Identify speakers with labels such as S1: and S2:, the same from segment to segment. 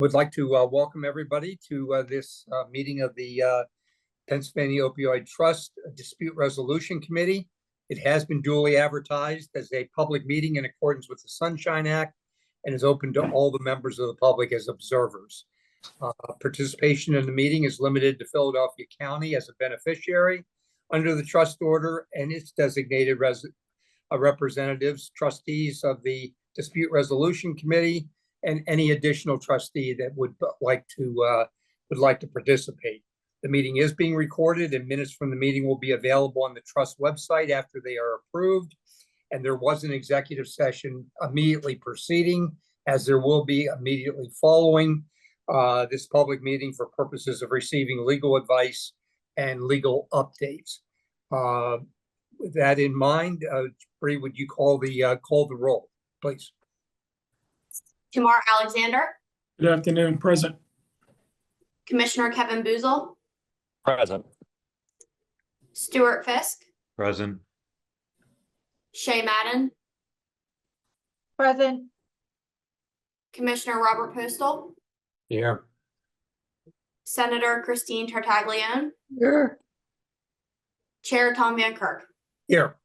S1: Would like to welcome everybody to this meeting of the Pennsylvania Opioid Trust Dispute Resolution Committee. It has been duly advertised as a public meeting in accordance with the Sunshine Act and is open to all the members of the public as observers. Participation in the meeting is limited to Philadelphia County as a beneficiary under the trust order and its designated representatives, trustees of the Dispute Resolution Committee, and any additional trustee that would like to participate. The meeting is being recorded, and minutes from the meeting will be available on the trust website after they are approved. And there was an executive session immediately preceding, as there will be immediately following this public meeting for purposes of receiving legal advice and legal updates. With that in mind, Bree, would you call the roll, please?
S2: Tamar Alexander.
S3: Good afternoon. Present.
S2: Commissioner Kevin Boozle.
S4: Present.
S2: Stuart Fisk.
S4: Present.
S2: Shay Madden.
S5: Present.
S2: Commissioner Robert Postal.
S4: Here.
S2: Senator Christine Tartaglione.
S5: Here.
S2: Chair Tom Van Kirk.
S1: Here.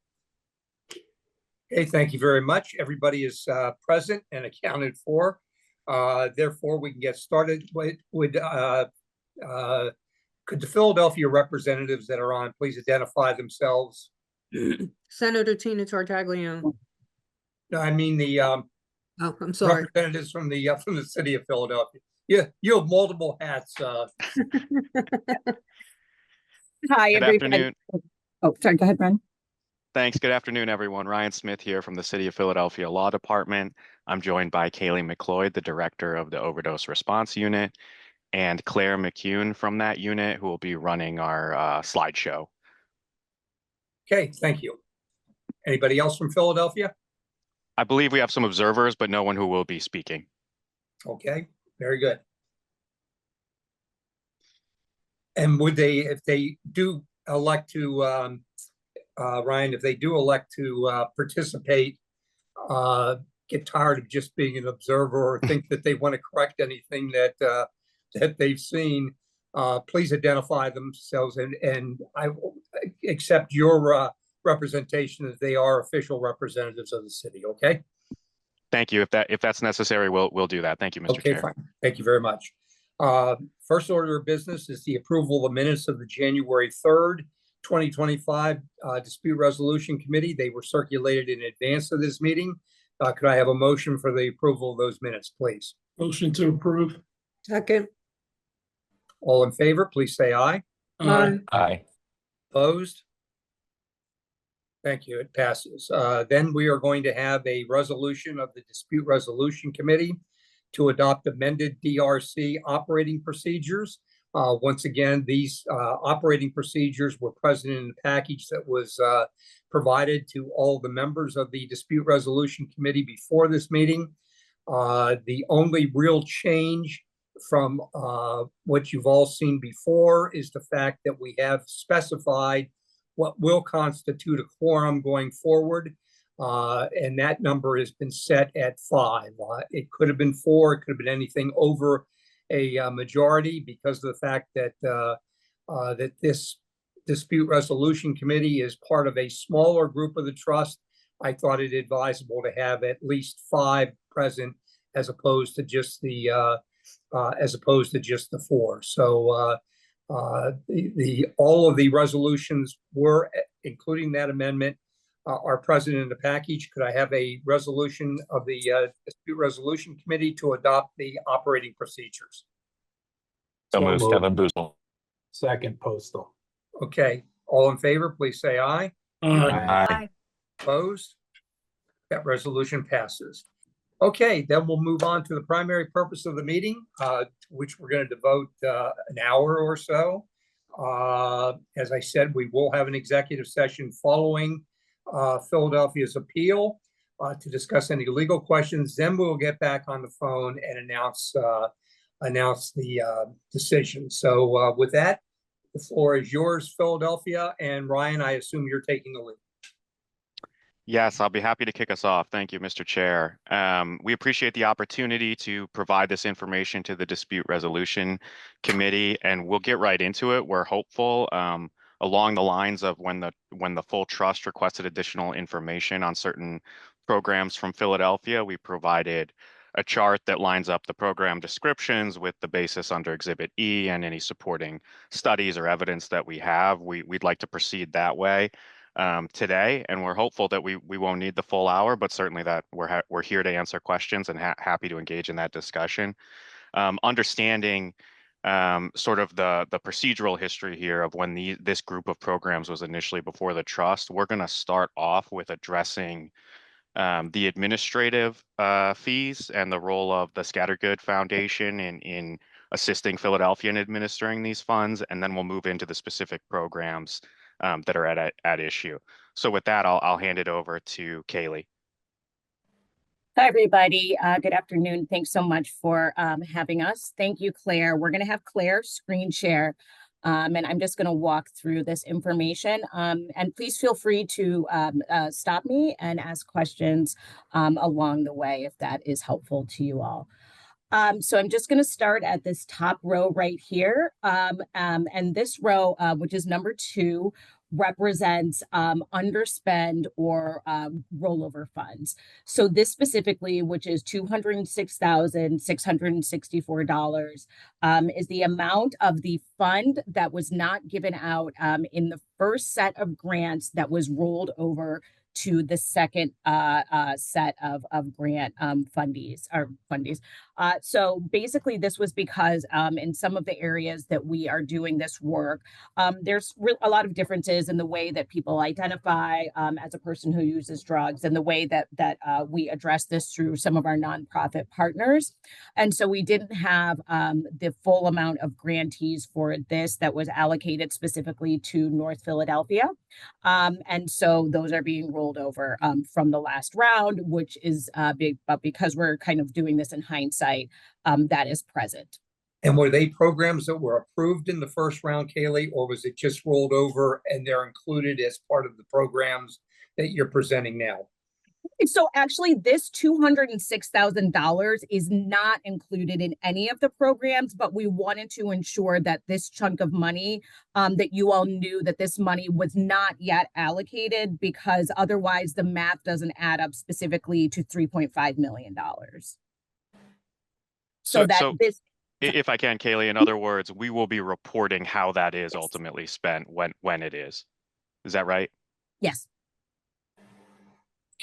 S1: Okay, thank you very much. Everybody is present and accounted for. Therefore, we can get started. Could the Philadelphia representatives that are on please identify themselves?
S5: Senator Tina Tartaglione.
S1: No, I mean the
S5: Oh, I'm sorry.
S1: representatives from the city of Philadelphia. Yeah, you have multiple hats.
S5: Hi,
S6: Good
S5: everybody.
S6: afternoon.
S5: Oh, sorry. Go ahead, Brian.
S6: Thanks. Good afternoon, everyone. Ryan Smith here from the City of Philadelphia Law Department. I'm joined by Kaylee McLeod, the Director of the Overdose Response Unit, and Claire McCune from that unit, who will be running our slideshow.
S1: Okay, thank you. Anybody else from Philadelphia?
S6: I believe we have some observers, but no one who will be speaking.
S1: Okay, very good. And would they, if they do elect to, Ryan, if they do elect to participate, get tired of just being an observer or think that they want to correct anything that that they've seen, please identify themselves, and I will accept your representation as they are official representatives of the city. Okay.
S6: Thank you. If that's necessary, we'll do that. Thank you, Mr. Chair.
S1: Fine. Thank you very much. First order of business is the approval of the minutes of the January 3rd, 2025 Dispute Resolution Committee. They were circulated in advance of this meeting. Could I have a motion for the approval of those minutes, please?
S3: Motion to approve.
S5: Second.
S1: All in favor, please say aye.
S4: Aye.
S1: Opposed? Thank you. It passes. Then we are going to have a resolution of the Dispute Resolution Committee to adopt amended DRC operating procedures. Once again, these operating procedures were present in the package that was provided to all the members of the Dispute Resolution Committee before this meeting. The only real change from what you've all seen before is the fact that we have specified what will constitute a quorum going forward. And that number has been set at 5. It could have been 4, it could have been anything over a majority, because of the fact that that this Dispute Resolution Committee is part of a smaller group of the trust. I thought it advisable to have at least 5 present as opposed to just the 4. So all of the resolutions were, including that amendment, are present in the package. Could I have a resolution of the Dispute Resolution Committee to adopt the operating procedures?
S4: So moved, Kevin Boozle.
S3: Second, Postal.
S1: Okay, all in favor, please say aye.
S4: Aye.
S1: Opposed? That resolution passes. Okay, then we'll move on to the primary purpose of the meeting, which we're going to devote an hour or so. As I said, we will have an executive session following Philadelphia's appeal to discuss any legal questions. Then we'll get back on the phone and announce the decision. So with that, the floor is yours, Philadelphia, and Ryan, I assume you're taking the lead.
S6: Yes, I'll be happy to kick us off. Thank you, Mr. Chair. We appreciate the opportunity to provide this information to the Dispute Resolution Committee, and we'll get right into it. We're hopeful along the lines of when the full trust requested additional information on certain programs from Philadelphia, we provided a chart that lines up the program descriptions with the basis under Exhibit E and any supporting studies or evidence that we have. We'd like to proceed that way today, and we're hopeful that we won't need the full hour, but certainly that we're here to answer questions and happy to engage in that discussion. Understanding sort of the procedural history here of when this group of programs was initially before the trust, we're going to start off with addressing the administrative fees and the role of the Scattergood Foundation in assisting Philadelphia in administering these funds, and then we'll move into the specific programs that are at issue. So with that, I'll hand it over to Kaylee.
S7: Hi, everybody. Good afternoon. Thanks so much for having us. Thank you, Claire. We're going to have Claire screen share, and I'm just going to walk through this information. And please feel free to stop me and ask questions along the way if that is helpful to you all. So I'm just going to start at this top row right here. And this row, which is number 2, represents underspend or rollover funds. So this specifically, which is $206,664, is the amount of the fund that was not given out in the first set of grants that was rolled over to the second set of grant fundies. So basically this was because in some of the areas that we are doing this work, there's a lot of differences in the way that people identify as a person who uses drugs and the way that we address this through some of our nonprofit partners. And so we didn't have the full amount of grantees for this that was allocated specifically to North Philadelphia. And so those are being rolled over from the last round, which is big, but because we're kind of doing this in hindsight, that is present.
S1: And were they programs that were approved in the first round, Kaylee, or was it just rolled over and they're included as part of the programs that you're presenting now?
S7: So actually this $206,000 is not included in any of the programs, but we wanted to ensure that this chunk of money, that you all knew that this money was not yet allocated, because otherwise the math doesn't add up specifically to $3.5 million. So this,
S6: if I can, Kaylee, in other words, we will be reporting how that is ultimately spent when it is. Is that right?
S7: yes.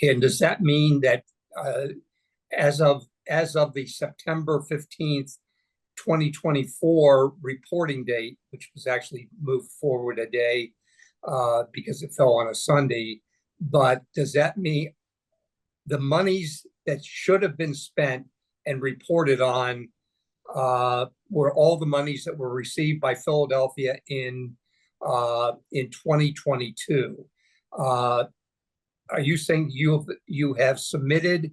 S1: And does that mean that as of the September 15th, 2024 reporting date, which was actually moved forward a day because it fell on a Sunday, but does that mean the monies that should have been spent and reported on were all the monies that were received by Philadelphia in 2022? Are you saying you have submitted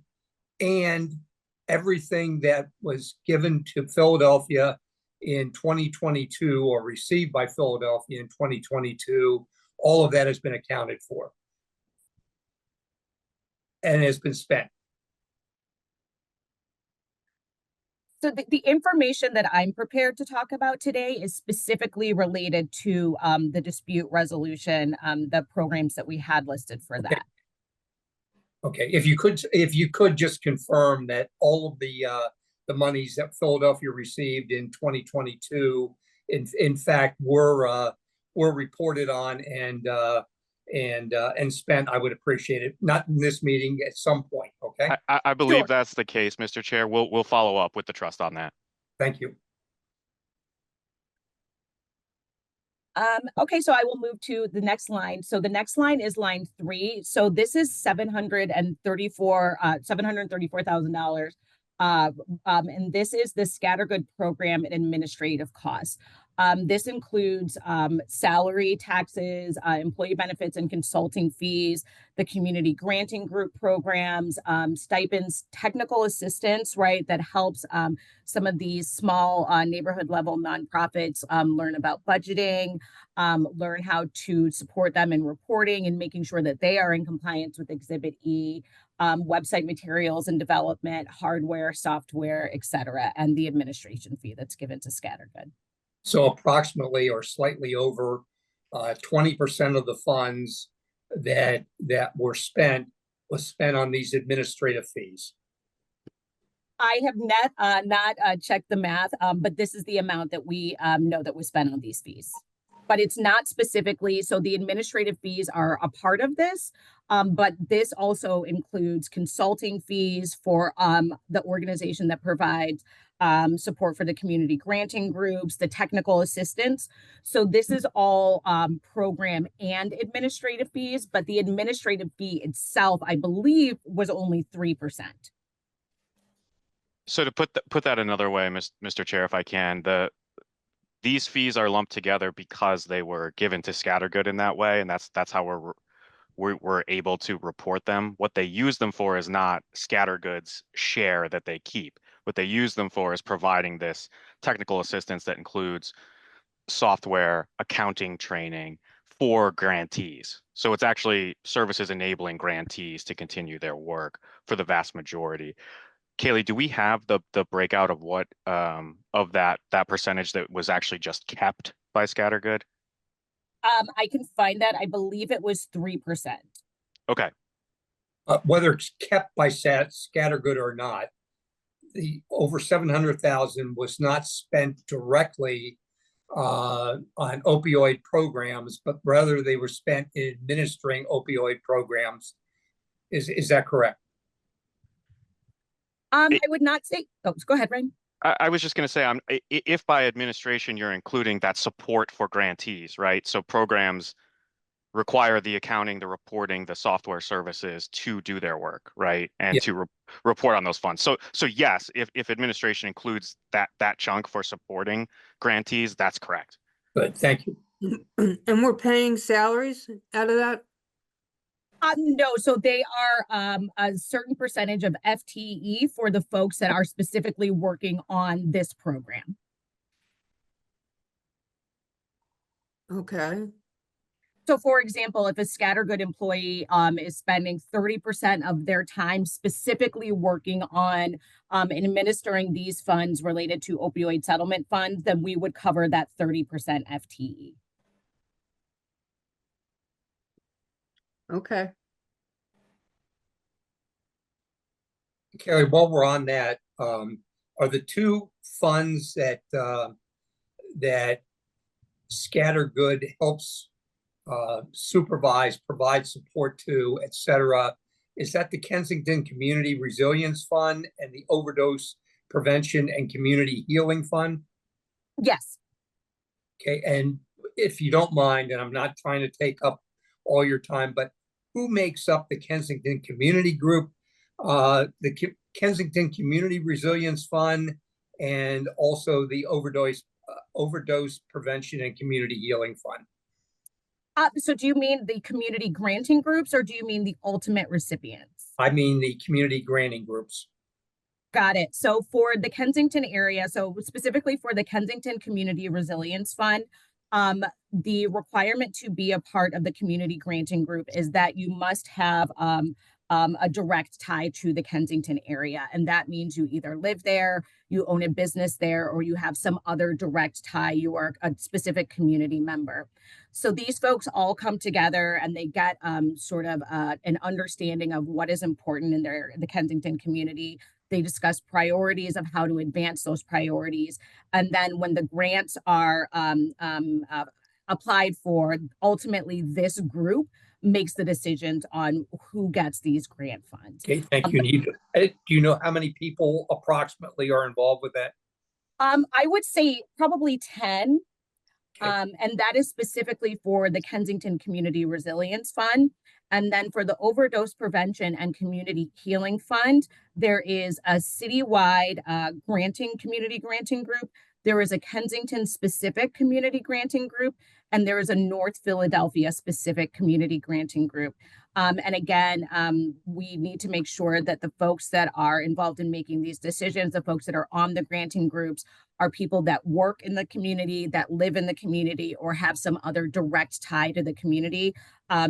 S1: and everything that was given to Philadelphia in 2022 or received by Philadelphia in 2022, all of that has been accounted for and has been spent?
S7: So the information that I'm prepared to talk about today is specifically related to the dispute resolution, the programs that we had listed for that.
S1: Okay, if you could just confirm that all of the monies that Philadelphia received in 2022, in fact, were reported on and spent, I would appreciate it. Not in this meeting, at some point. Okay.
S6: I believe
S7: Sure.
S6: that's the case, Mr. Chair. We'll follow up with the trust on that.
S1: Thank you.
S7: Okay, so I will move to the next line. So the next line is line 3. So this is $734,000. And this is the Scattergood program and administrative costs. This includes salary, taxes, employee benefits and consulting fees, the community granting group programs, stipends, technical assistance, right, that helps some of these small neighborhood level nonprofits learn about budgeting, learn how to support them in reporting and making sure that they are in compliance with Exhibit E, website materials and development, hardware, software, et cetera, and the administration fee that's given to Scattergood.
S1: So approximately or slightly over 20% of the funds that were spent was spent on these administrative fees.
S7: I have not checked the math, but this is the amount that we know that was spent on these fees. But it's not specifically, so the administrative fees are a part of this, but this also includes consulting fees for the organization that provides support for the community granting groups, the technical assistance. So this is all program and administrative fees, but the administrative fee itself, I believe, was only 3%.
S6: So to put that another way, Mr. Chair, if I can, these fees are lumped together because they were given to Scattergood in that way, and that's how we're able to report them. What they use them for is not Scattergood's share that they keep. What they use them for is providing this technical assistance that includes software, accounting training for grantees. So it's actually services enabling grantees to continue their work for the vast majority. Kaylee, do we have the breakout of what of that percentage that was actually just kept by Scattergood?
S7: I can find that. I believe it was 3%.
S6: Okay.
S1: Whether it's kept by Scattergood or not, the over 700,000 was not spent directly on opioid programs, but rather they were spent in administering opioid programs. Is that correct?
S7: I would not say, oh, go ahead, Ryan.
S6: I was just going to say, if by administration you're including that support for grantees, right? So programs require the accounting, the reporting, the software services to do their work, right? And
S1: Yeah.
S6: to report on those funds. So yes, if administration includes that chunk for supporting grantees, that's correct.
S1: Good, thank you.
S5: And we're paying salaries out of that?
S7: No, so they are a certain percentage of FTE for the folks that are specifically working on this program.
S5: Okay.
S7: So for example, if a Scattergood employee is spending 30% of their time specifically working on and administering these funds related to opioid settlement funds, then we would cover that 30% FTE.
S5: Okay.
S1: Carrie, while we're on that, are the two funds that that Scattergood helps supervise, provide support to, et cetera, is that the Kensington Community Resilience Fund and the Overdose Prevention and Community Healing Fund?
S7: Yes.
S1: Okay, and if you don't mind, and I'm not trying to take up all your time, but who makes up the Kensington Community Group, the Kensington Community Resilience Fund, and also the Overdose Prevention and Community Healing Fund?
S7: So do you mean the community granting groups or do you mean the ultimate recipients?
S1: I mean the community granting groups.
S7: Got it. So for the Kensington area, so specifically for the Kensington Community Resilience Fund, the requirement to be a part of the community granting group is that you must have a direct tie to the Kensington area. And that means you either live there, you own a business there, or you have some other direct tie. You are a specific community member. So these folks all come together and they get sort of an understanding of what is important in the Kensington community. They discuss priorities of how to advance those priorities. And then when the grants are applied for, ultimately this group makes the decisions on who gets these grant funds.
S1: Okay, thank you. Do you know how many people approximately are involved with that?
S7: I would say probably 10.
S1: Okay.
S7: And that is specifically for the Kensington Community Resilience Fund. And then for the Overdose Prevention and Community Healing Fund, there is a citywide community granting group There is a Kensington specific community granting group, and there is a North Philadelphia specific community granting group. And again, we need to make sure that the folks that are involved in making these decisions, the folks that are on the granting groups, are people that work in the community, that live in the community, or have some other direct tie to the community,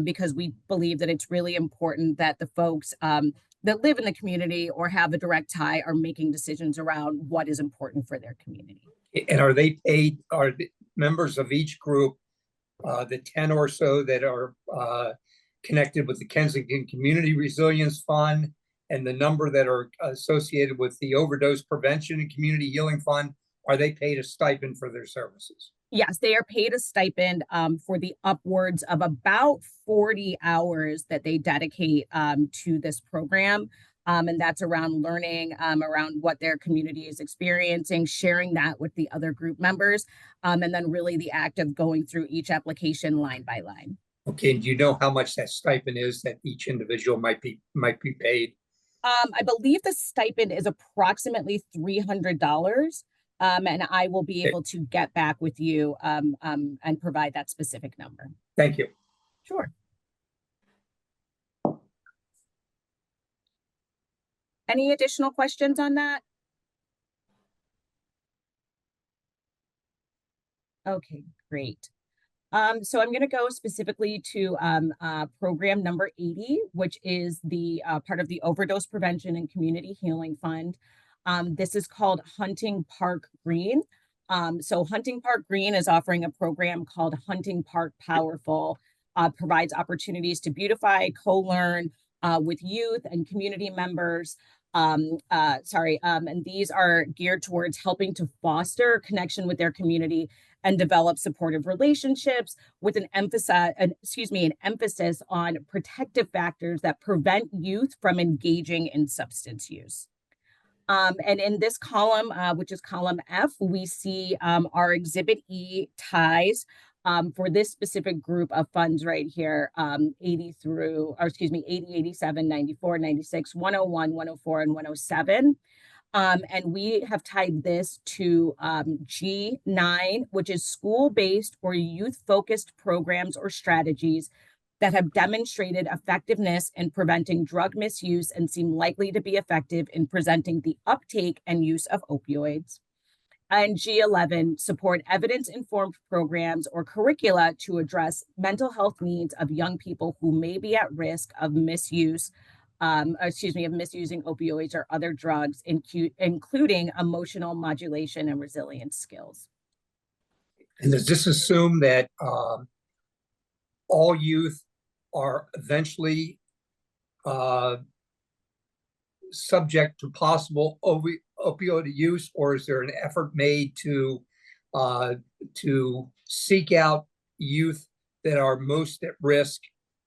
S7: because we believe that it's really important that the folks that live in the community or have a direct tie are making decisions around what is important for their community.
S1: And are they paid, are the members of each group, the 10 or so that are connected with the Kensington Community Resilience Fund, and the number that are associated with the Overdose Prevention and Community Healing Fund, are they paid a stipend for their services?
S7: Yes, they are paid a stipend for the upwards of about 40 hours that they dedicate to this program. And that's around learning around what their community is experiencing, sharing that with the other group members, and then really the act of going through each application line by line.
S1: Okay, and do you know how much that stipend is that each individual might be paid?
S7: I believe the stipend is approximately $300. And I will be able to get back with you and provide that specific number.
S1: Thank you.
S7: Sure. Any additional questions on that? Okay, great. So I'm going to go specifically to program number 80, which is the part of the Overdose Prevention and Community Healing Fund. This is called Hunting Park Green. So Hunting Park Green is offering a program called Hunting Park Powerful, provides opportunities to beautify, co-learn with youth and community members. And these are geared towards helping to foster connection with their community and develop supportive relationships with an emphasis on protective factors that prevent youth from engaging in substance use. And in this column, which is column F, we see our Exhibit E ties for this specific group of funds right here, 80, 87, 94, 96, 101, 104, and 107. And we have tied this to G9, which is school-based or youth-focused programs or strategies that have demonstrated effectiveness in preventing drug misuse and seem likely to be effective in preventing the uptake and use of opioids. And G11, support evidence-informed programs or curricula to address mental health needs of young people who may be at risk of misuse, of misusing opioids or other drugs, including emotional modulation and resilience skills.
S1: And does this assume that all youth are eventually subject to possible opioid use, or is there an effort made to seek out youth that are most at risk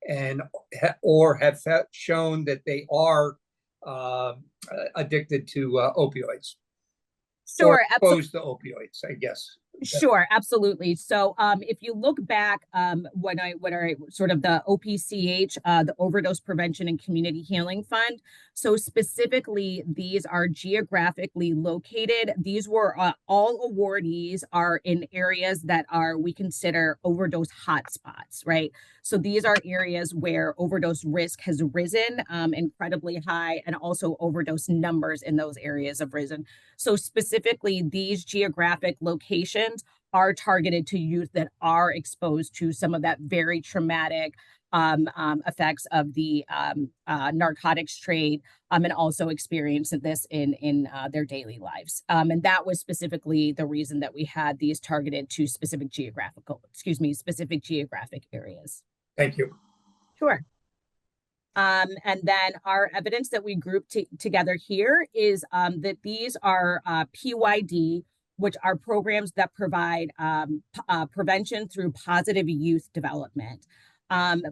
S1: and or have shown that they are addicted to opioids?
S7: Sure,
S1: or exposed to opioids, I guess.
S7: Sure, absolutely. So if you look back when I sort of the OPCH, the Overdose Prevention and Community Healing Fund. So specifically, these are geographically located. These were all awardees are in areas that we consider overdose hotspots, right? So these are areas where overdose risk has risen incredibly high, and also overdose numbers in those areas have risen. So specifically, these geographic locations are targeted to youth that are exposed to some of that very traumatic effects of the narcotics trade, and also experience this in their daily lives. And that was specifically the reason that we had these targeted to specific geographic areas.
S1: Thank you.
S7: Sure. And then our evidence that we grouped together here is that these are PYD, which are programs that provide prevention through positive youth development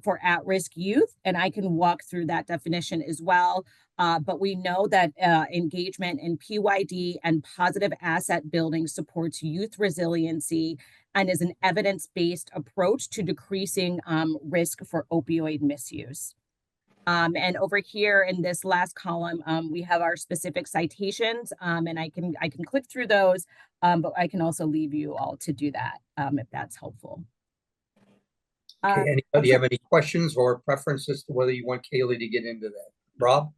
S7: for at-risk youth. And I can walk through that definition as well. But we know that engagement in PYD and positive asset building supports youth resiliency and is an evidence-based approach to decreasing risk for opioid misuse. And over here in this last column, we have our specific citations, and I can click through those. But I can also leave you all to do that, if that's helpful.
S1: Okay, anybody have any questions or preferences to whether you want Kaylee to get into that? Rob?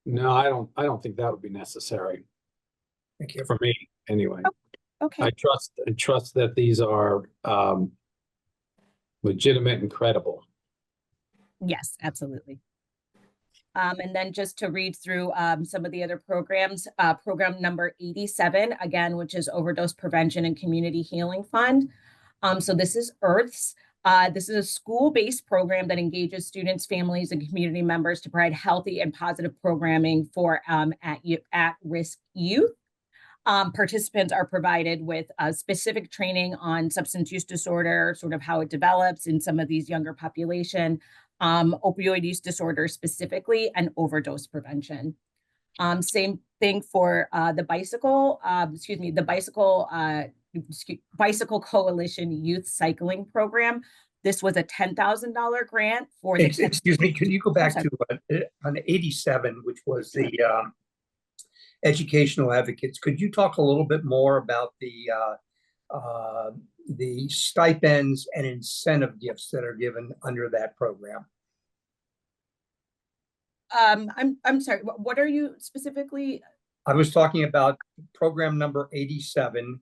S3: No, I don't think that would be necessary
S1: Thank you.
S3: for me, anyway.
S7: Okay.
S3: I trust that these are legitimate and credible.
S7: Yes, absolutely. And then just to read through some of the other programs, program number 87, again, which is Overdose Prevention and Community Healing Fund. So this is EARTHS. This is a school-based program that engages students, families, and community members to provide healthy and positive programming for at-risk youth. Participants are provided with specific training on substance use disorder, sort of how it develops in some of these younger population, opioid use disorder specifically, and overdose prevention. Same thing for the Bicycle Coalition Youth Cycling Program. This was a $10,000 grant for the.
S1: Excuse me, can you go back to on 87, which was the educational advocates? Could you talk a little bit more about the stipends and incentive gifts that are given under that program?
S7: I'm sorry, what are you specifically?
S1: I was talking about program number 87,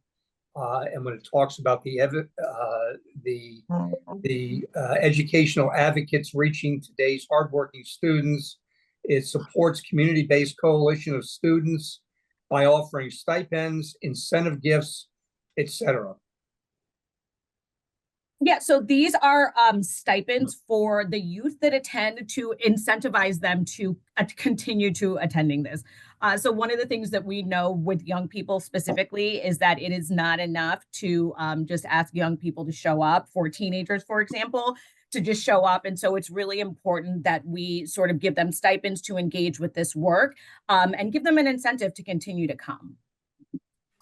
S1: and when it talks about the educational advocates reaching today's hardworking students, it supports community-based coalition of students by offering stipends, incentive gifts, etc.
S7: Yeah, so these are stipends for the youth that attend to incentivize them to continue to attending this. So one of the things that we know with young people specifically is that it is not enough to just ask young people to show up, for teenagers, for example, to just show up. And so it's really important that we sort of give them stipends to engage with this work and give them an incentive to continue to come.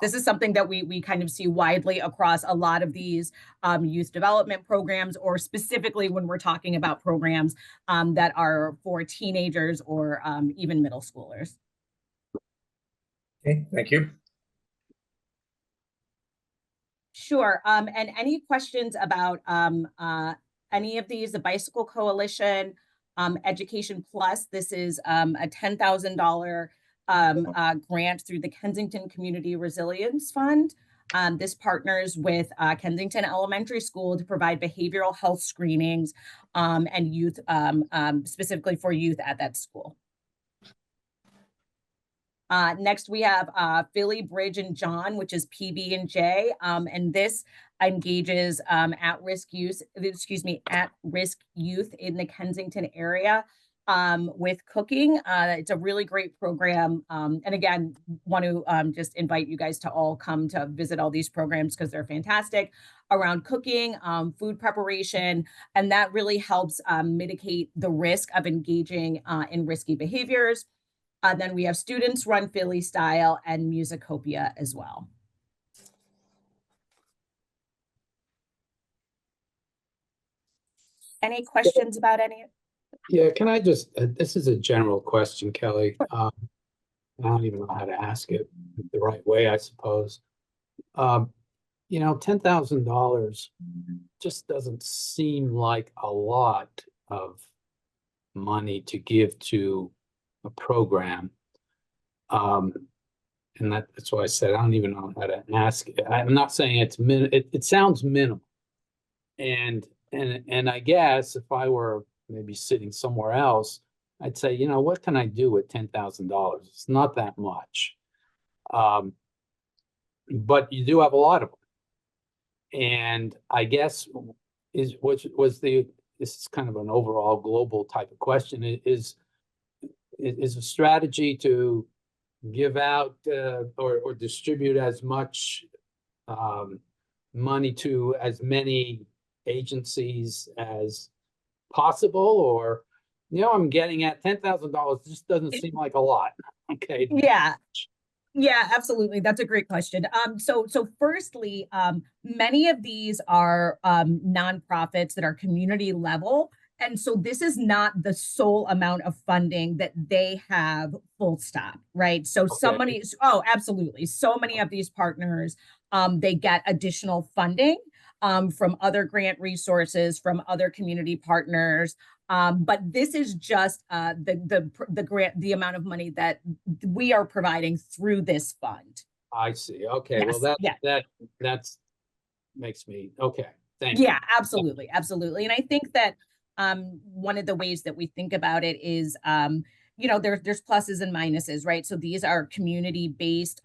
S7: This is something that we kind of see widely across a lot of these youth development programs, or specifically when we're talking about programs that are for teenagers or even middle schoolers.
S1: Okay, thank you.
S7: Sure. And any questions about any of these? The Bicycle Coalition, Education Plus, this is a $10,000 grant through the Kensington Community Resilience Fund. This partners with Kensington Elementary School to provide behavioral health screenings and youth, specifically for youth at that school. Next, we have Philly Bridge and John, which is PB&J, and this engages at-risk youth in the Kensington area with cooking. It's a really great program. And again, want to just invite you guys to all come to visit all these programs because they're fantastic around cooking, food preparation, and that really helps mitigate the risk of engaging in risky behaviors. Then we have Students Run Philly Style and Musicopia as well. Any questions about any?
S3: Yeah, can I just, this is a general question, Kelly. I don't even know how to ask it the right way, I suppose. You know, $10,000 just doesn't seem like a lot of money to give to a program. And that's why I said I don't even know how to ask it. I'm not saying it's it sounds minimal. And I guess if I were maybe sitting somewhere else, I'd say, you know, what can I do with $10,000? It's not that much. But you do have a lot of them. And I guess this is kind of an overall global type of question, is a strategy to give out or distribute as much money to as many agencies as possible, or, you know, I'm getting at $10,000 just doesn't seem like a lot. Okay.
S7: Yeah, absolutely. That's a great question. So firstly, many of these are nonprofits that are community level. and so this is not the sole amount of funding that they have, full stop, right? So
S3: Okay.
S7: absolutely. So many of these partners, they get additional funding from other grant resources, from other community partners. But this is just the grant, the amount of money that we are providing through this fund.
S3: I see. Okay, well,
S7: Yes, yeah.
S3: that's makes me, okay, thank you.
S7: Yeah, absolutely, absolutely. And I think that one of the ways that we think about it is there's pluses and minuses, right? So these are community-based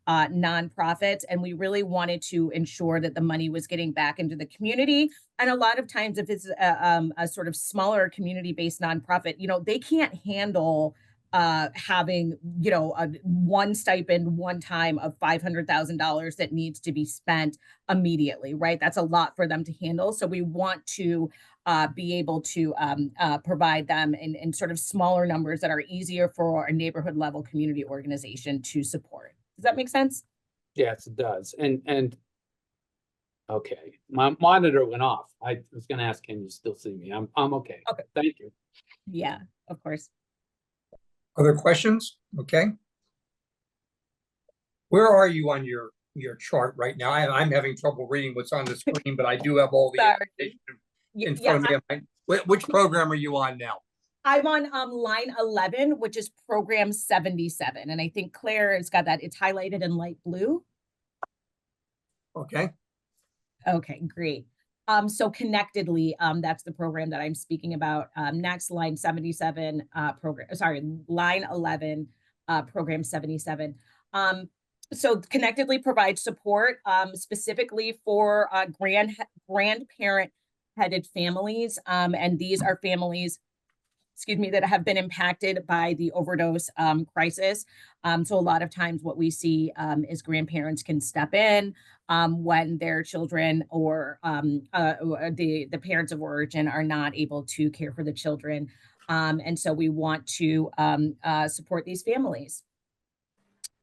S7: nonprofits, and we really wanted to ensure that the money was getting back into the community. And a lot of times, if it's a sort of smaller community-based nonprofit, they can't handle having a one stipend one time of $500,000 that needs to be spent immediately, right? That's a lot for them to handle. So we want to be able to provide them in sort of smaller numbers that are easier for a neighborhood level community organization to support. Does that make sense?
S3: Yes, it does. And okay, my monitor went off. I was gonna ask, can you still see me? I'm okay.
S7: Okay.
S3: Thank you.
S7: Yeah, of course.
S1: Other questions? Okay. Where are you on your chart right now? I'm having trouble reading what's on the screen, but I do have all the
S7: Sorry.
S1: information
S7: Yeah,
S1: in front of me. Which program are you on now?
S7: I'm on line 11, which is program 77. And I think Claire has got that. It's highlighted in light blue.
S1: Okay.
S7: Okay, great. So Connectedly, that's the program that I'm speaking about. Next, line 77, line 11, program 77. So Connectedly provides support specifically for grandparent-headed families. And these are families, that have been impacted by the overdose crisis. So a lot of times what we see is grandparents can step in when their children or the parents of origin are not able to care for the children. And so we want to support these families.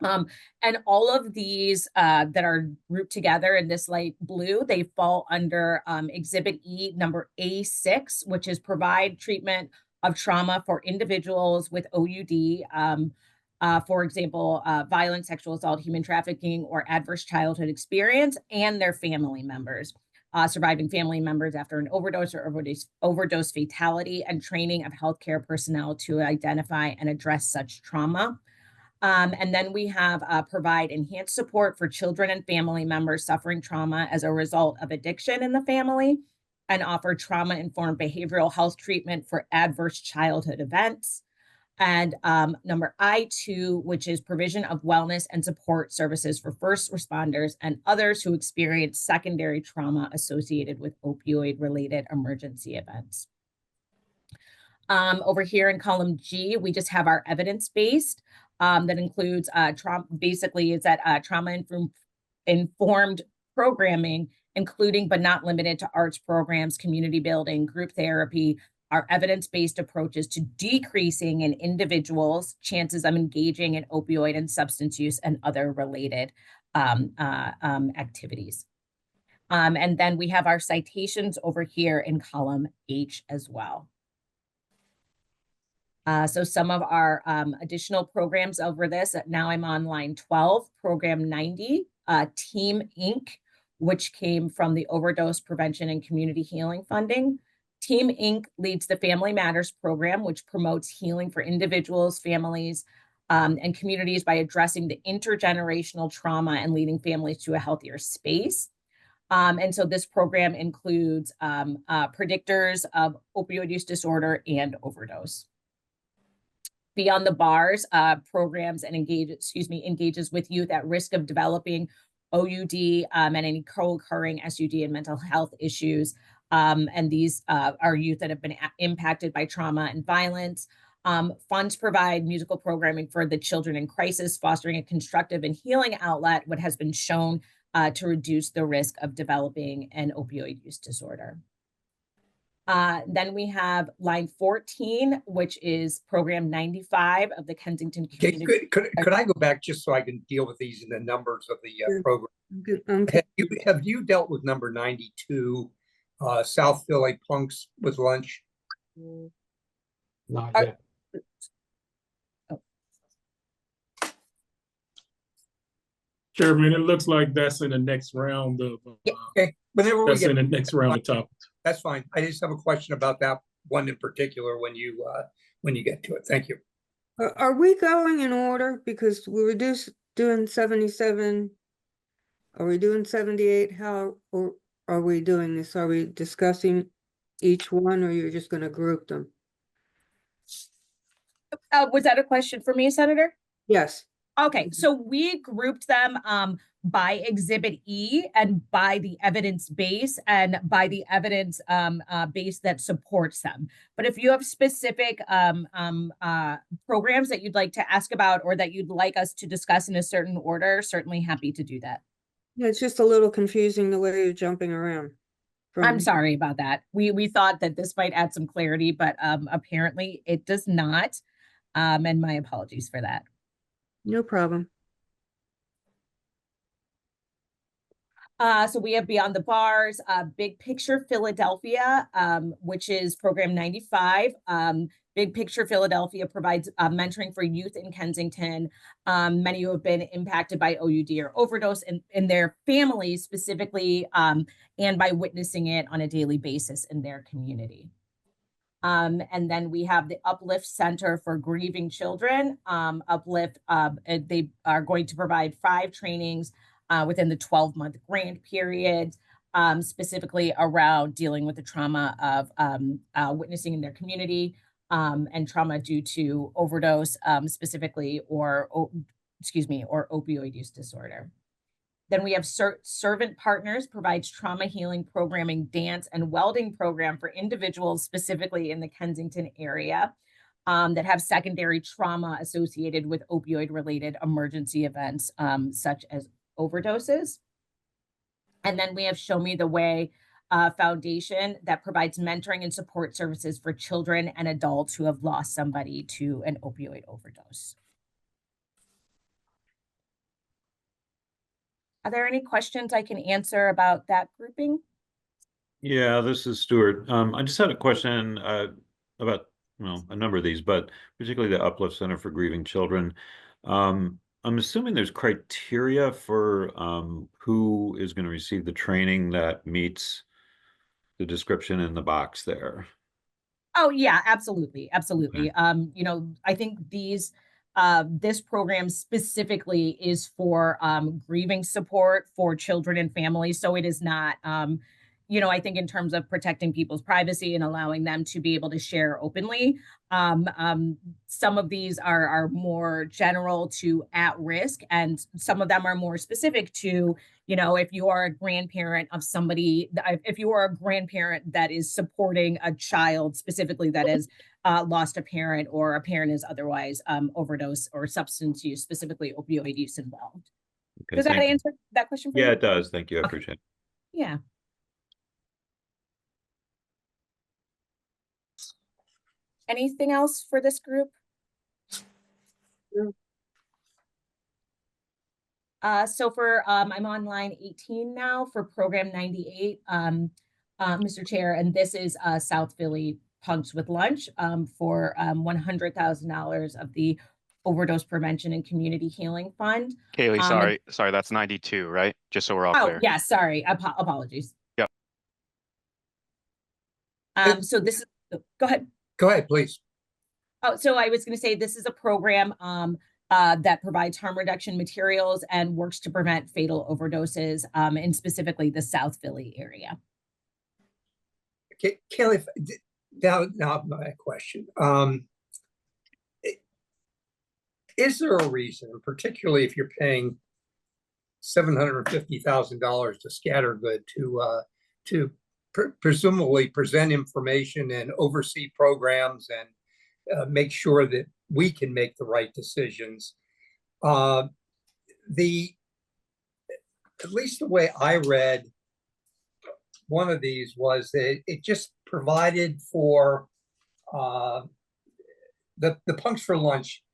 S7: And all of these that are grouped together in this light blue, they fall under Exhibit E number A6, which is provide treatment of trauma for individuals with OUD, for example, violence, sexual assault, human trafficking, or adverse childhood experience, and their family members, surviving family members after an overdose or overdose fatality, and training of healthcare personnel to identify and address such trauma. And then we have provide enhanced support for children and family members suffering trauma as a result of addiction in the family, and offer trauma-informed behavioral health treatment for adverse childhood events. And number I2, which is provision of wellness and support services for first responders and others who experience secondary trauma associated with opioid-related emergency events. Over here in column G, we just have our evidence-based that includes trauma-informed programming, including but not limited to arts programs, community building, group therapy, are evidence-based approaches to decreasing an individual's chances of engaging in opioid and substance use and other related activities. And then we have our citations over here in column H as well. So some of our additional programs over this, now I'm on line 12, program 90, Team Inc., which came from the Overdose Prevention and Community Healing Funding. Team Inc. leads the Family Matters program, which promotes healing for individuals, families, and communities by addressing the intergenerational trauma and leading families to a healthier space. And so this program includes predictors of opioid use disorder and overdose. Beyond the Bars programs and engages with youth at risk of developing OUD and any co-occurring SUD and mental health issues. And these are youth that have been impacted by trauma and violence. Funds provide musical programming for the children in crisis, fostering a constructive and healing outlet, what has been shown to reduce the risk of developing an opioid use disorder. Then we have line 14, which is program 95 of the Kensington Community.
S1: Okay, could I go back just so I can deal with these in the numbers of the program?
S5: Good.
S1: Have you dealt with number 92, South Philly Punks with Lunch?
S3: Not
S7: Are-
S3: yet.
S8: Chairman, it looks like that's in the next round of,
S1: Okay, whenever we
S8: that's in
S1: get,
S8: the next round of topics.
S1: that's fine. I just have a question about that one in particular when you get to it. Thank you.
S5: Are we going in order? Because we were doing 77. Are we doing 78? How or are we doing this? Are we discussing each one or you're just gonna group them?
S7: Was that a question for me, Senator?
S5: Yes.
S7: Okay, so we grouped them by Exhibit E and by the evidence base and by the evidence base that supports them. But if you have specific programs that you'd like to ask about or that you'd like us to discuss in a certain order, certainly happy to do that.
S5: Yeah, it's just a little confusing the way you're jumping around.
S7: I'm sorry about that. We thought that this might add some clarity, but apparently it does not. And my apologies for that.
S5: No problem.
S7: So we have Beyond the Bars, Big Picture Philadelphia, which is program 95. Big Picture Philadelphia provides mentoring for youth in Kensington, many who have been impacted by OUD or overdose in their families specifically, and by witnessing it on a daily basis in their community. And then we have the Uplift Center for Grieving Children. Uplift, they are going to provide 5 trainings within the 12-month grant period, specifically around dealing with the trauma of witnessing in their community and trauma due to overdose, specifically, or opioid use disorder. Then we have Servant Partners provides trauma healing programming, dance, and welding program for individuals specifically in the Kensington area that have secondary trauma associated with opioid-related emergency events, such as overdoses. And then we have Show Me the Way Foundation that provides mentoring and support services for children and adults who have lost somebody to an opioid overdose. Are there any questions I can answer about that grouping?
S9: Yeah, this is Stuart. I just had a question about, well, a number of these, but particularly the Uplift Center for Grieving Children. I'm assuming there's criteria for who is going to receive the training that meets the description in the box there.
S7: Oh yeah, absolutely, absolutely. I think this program specifically is for grieving support for children and families. So it is not, I think in terms of protecting people's privacy and allowing them to be able to share openly. Some of these are more general to at risk, and some of them are more specific to, if you are a grandparent of somebody, if you are a grandparent that is supporting a child specifically that has lost a parent, or a parent is otherwise overdose or substance use, specifically opioid use involved.
S9: Okay,
S7: Does that
S9: thank you.
S7: answer that question for you?
S9: Yeah, it does. Thank you. I
S7: Okay.
S9: appreciate it.
S7: Yeah. Anything else for this group?
S5: No.
S7: So for I'm on line 18 now for program 98, Mr. Chair, and this is South Philly Punks with Lunch for $100,000 of the Overdose Prevention and Community Healing Fund.
S6: Kaylee, sorry, that's 92, right? Just so we're all
S7: Oh,
S6: clear.
S7: yeah, sorry, apologies.
S6: Yep.
S7: So this is, go ahead.
S1: Go ahead, please.
S7: Oh, so I was going to say this is a program that provides harm reduction materials and works to prevent fatal overdoses in specifically the South Philly area.
S1: Okay, Kaylee, now my question. Is there a reason, particularly if you're paying $750,000 to Scattergood to presumably present information and oversee programs and make sure that we can make the right decisions? At least the way I read one of these was that it just provided for the Punks for Lunch.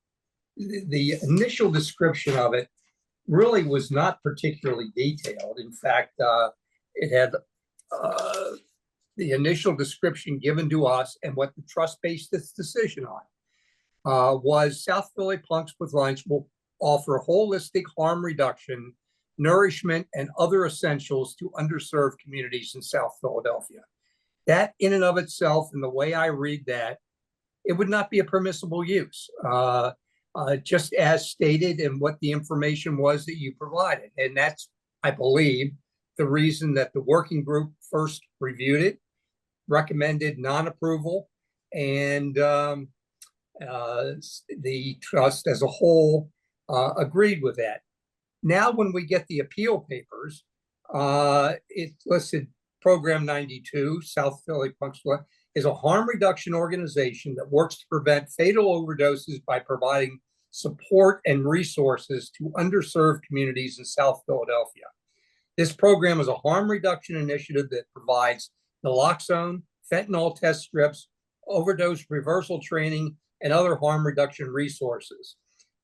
S1: The initial description of it really was not particularly detailed. In fact, it had the initial description given to us and what the trust based its decision on was South Philly Punks with Lunch will offer holistic harm reduction, nourishment, and other essentials to underserved communities in South Philadelphia. That in and of itself, and the way I read that, it would not be a permissible use, just as stated and what the information was that you provided. And that's, I believe, the reason that the working group first reviewed it, recommended non-approval, and the trust as a whole agreed with that. Now, when we get the appeal papers, it's listed Program 92, South Philly Punks is a harm reduction organization that works to prevent fatal overdoses by providing support and resources to underserved communities in South Philadelphia. This program is a harm reduction initiative that provides naloxone, fentanyl test strips, overdose reversal training, and other harm reduction resources.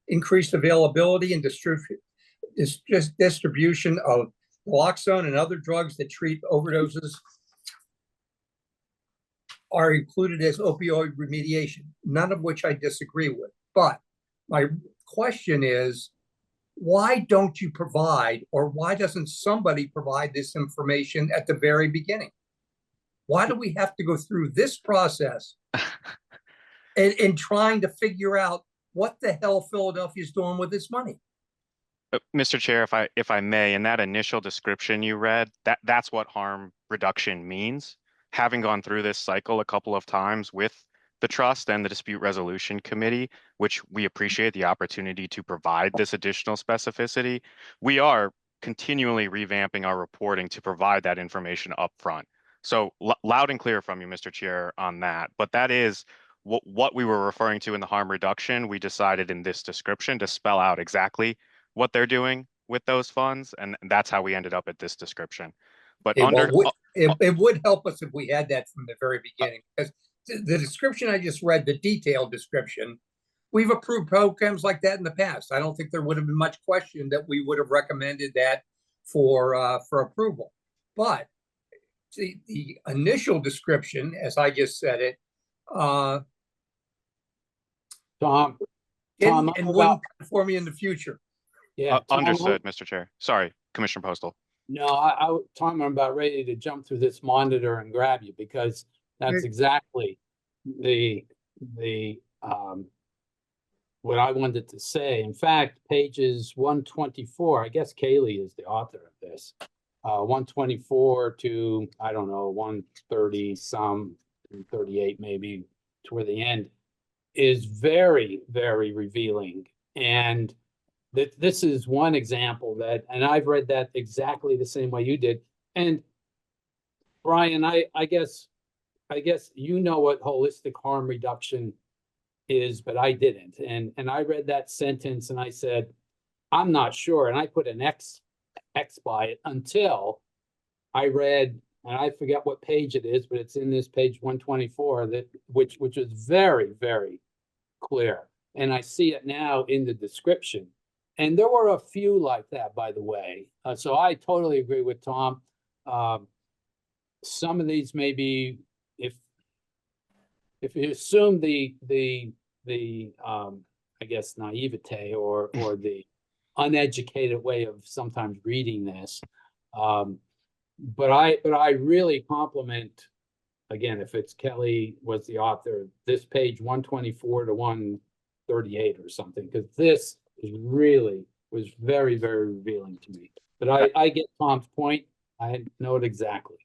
S1: Increased availability and distribution of naloxone and other drugs that treat overdoses are included as opioid remediation, none of which I disagree with. But my question is, why don't you provide, or why doesn't somebody provide this information at the very beginning? Why do we have to go through this process and trying to figure out what the hell Philadelphia is doing with its money?
S6: Mr. Chair, if I may, in that initial description you read, that's what harm reduction means. Having gone through this cycle a couple of times with the trust and the dispute resolution committee, which we appreciate the opportunity to provide this additional specificity, we are continually revamping our reporting to provide that information up front. So loud and clear from you, Mr. Chair, on that. But that is what we were referring to in the harm reduction. We decided in this description to spell out exactly what they're doing with those funds, and that's how we ended up at this description. But
S1: it would help us if we had that from the very beginning, because the description I just read, the detailed description, we've approved programs like that in the past. I don't think there would have been much question that we would have recommended that for approval. But the initial description, as I just said it,
S3: Tom,
S1: and wouldn't for me in the future.
S3: yeah, Tom,
S6: understood, Mr. Chair. Sorry, Commissioner Postal.
S3: No, Tom, I'm about ready to jump through this monitor and grab you, because that's exactly the what I wanted to say. In fact, pages 124, I guess Kaylee is the author of this, 124 to, I don't know, 130 some, 38 maybe toward the end, is very, very revealing. And this is one example that, and I've read that exactly the same way you did. And Brian, I guess you know what holistic harm reduction is, but I didn't. And I read that sentence and I said, I'm not sure. And I put an X by it until I read, and I forget what page it is, but it's in this page 124, which is very, very clear. And I see it now in the description. And there were a few like that, by the way. So I totally agree with Tom. Some of these maybe, if you assume the I guess naivete or the uneducated way of sometimes reading this, but I really compliment, again, if it's Kelly was the author, this page 124 to 138 or something, because this was very, very revealing to me. But I get Tom's point. I know it exactly.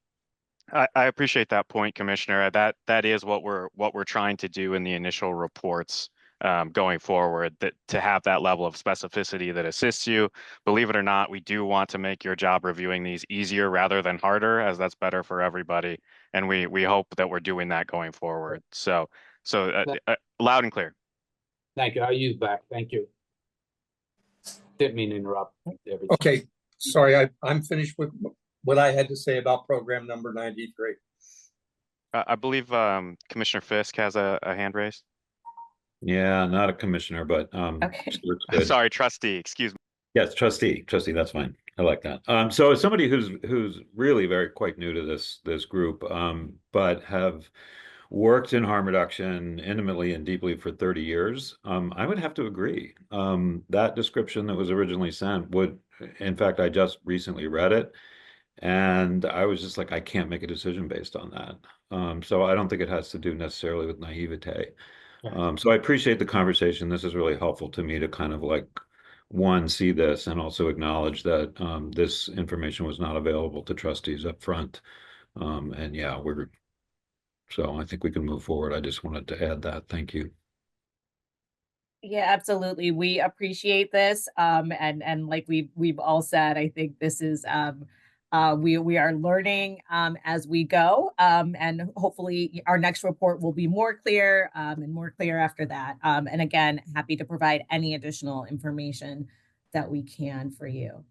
S6: I appreciate that point, Commissioner. That is what we're trying to do in the initial reports going forward, that to have that level of specificity that assists you. Believe it or not, we do want to make your job reviewing these easier rather than harder, as that's better for everybody. And we hope that we're doing that going forward. So loud and clear.
S3: Thank you. I'll use back. Thank you. Didn't mean to interrupt everything.
S1: Okay, sorry, I'm finished with what I had to say about program number 93.
S6: I believe Commissioner Fisk has a hand raised.
S9: Yeah, not a commissioner, but
S7: Okay.
S9: Stuart's good.
S6: Sorry, trustee, excuse me.
S9: Yes, trustee, that's fine. I like that. So as somebody who's really very quite new to this group, but have worked in harm reduction intimately and deeply for 30 years, I would have to agree. That description that was originally sent would, in fact, I just recently read it, and I was just like, I can't make a decision based on that. So I don't think it has to do necessarily with naivete. So I appreciate the conversation. This is really helpful to me to kind of like, one, see this and also acknowledge that this information was not available to trustees up front. And yeah, so I think we can move forward. I just wanted to add that. Thank you.
S7: Yeah, absolutely. We appreciate this. And like we've all said, I think this is we are learning as we go. And hopefully our next report will be more clear and more clear after that. And again, happy to provide any additional information that we can for you.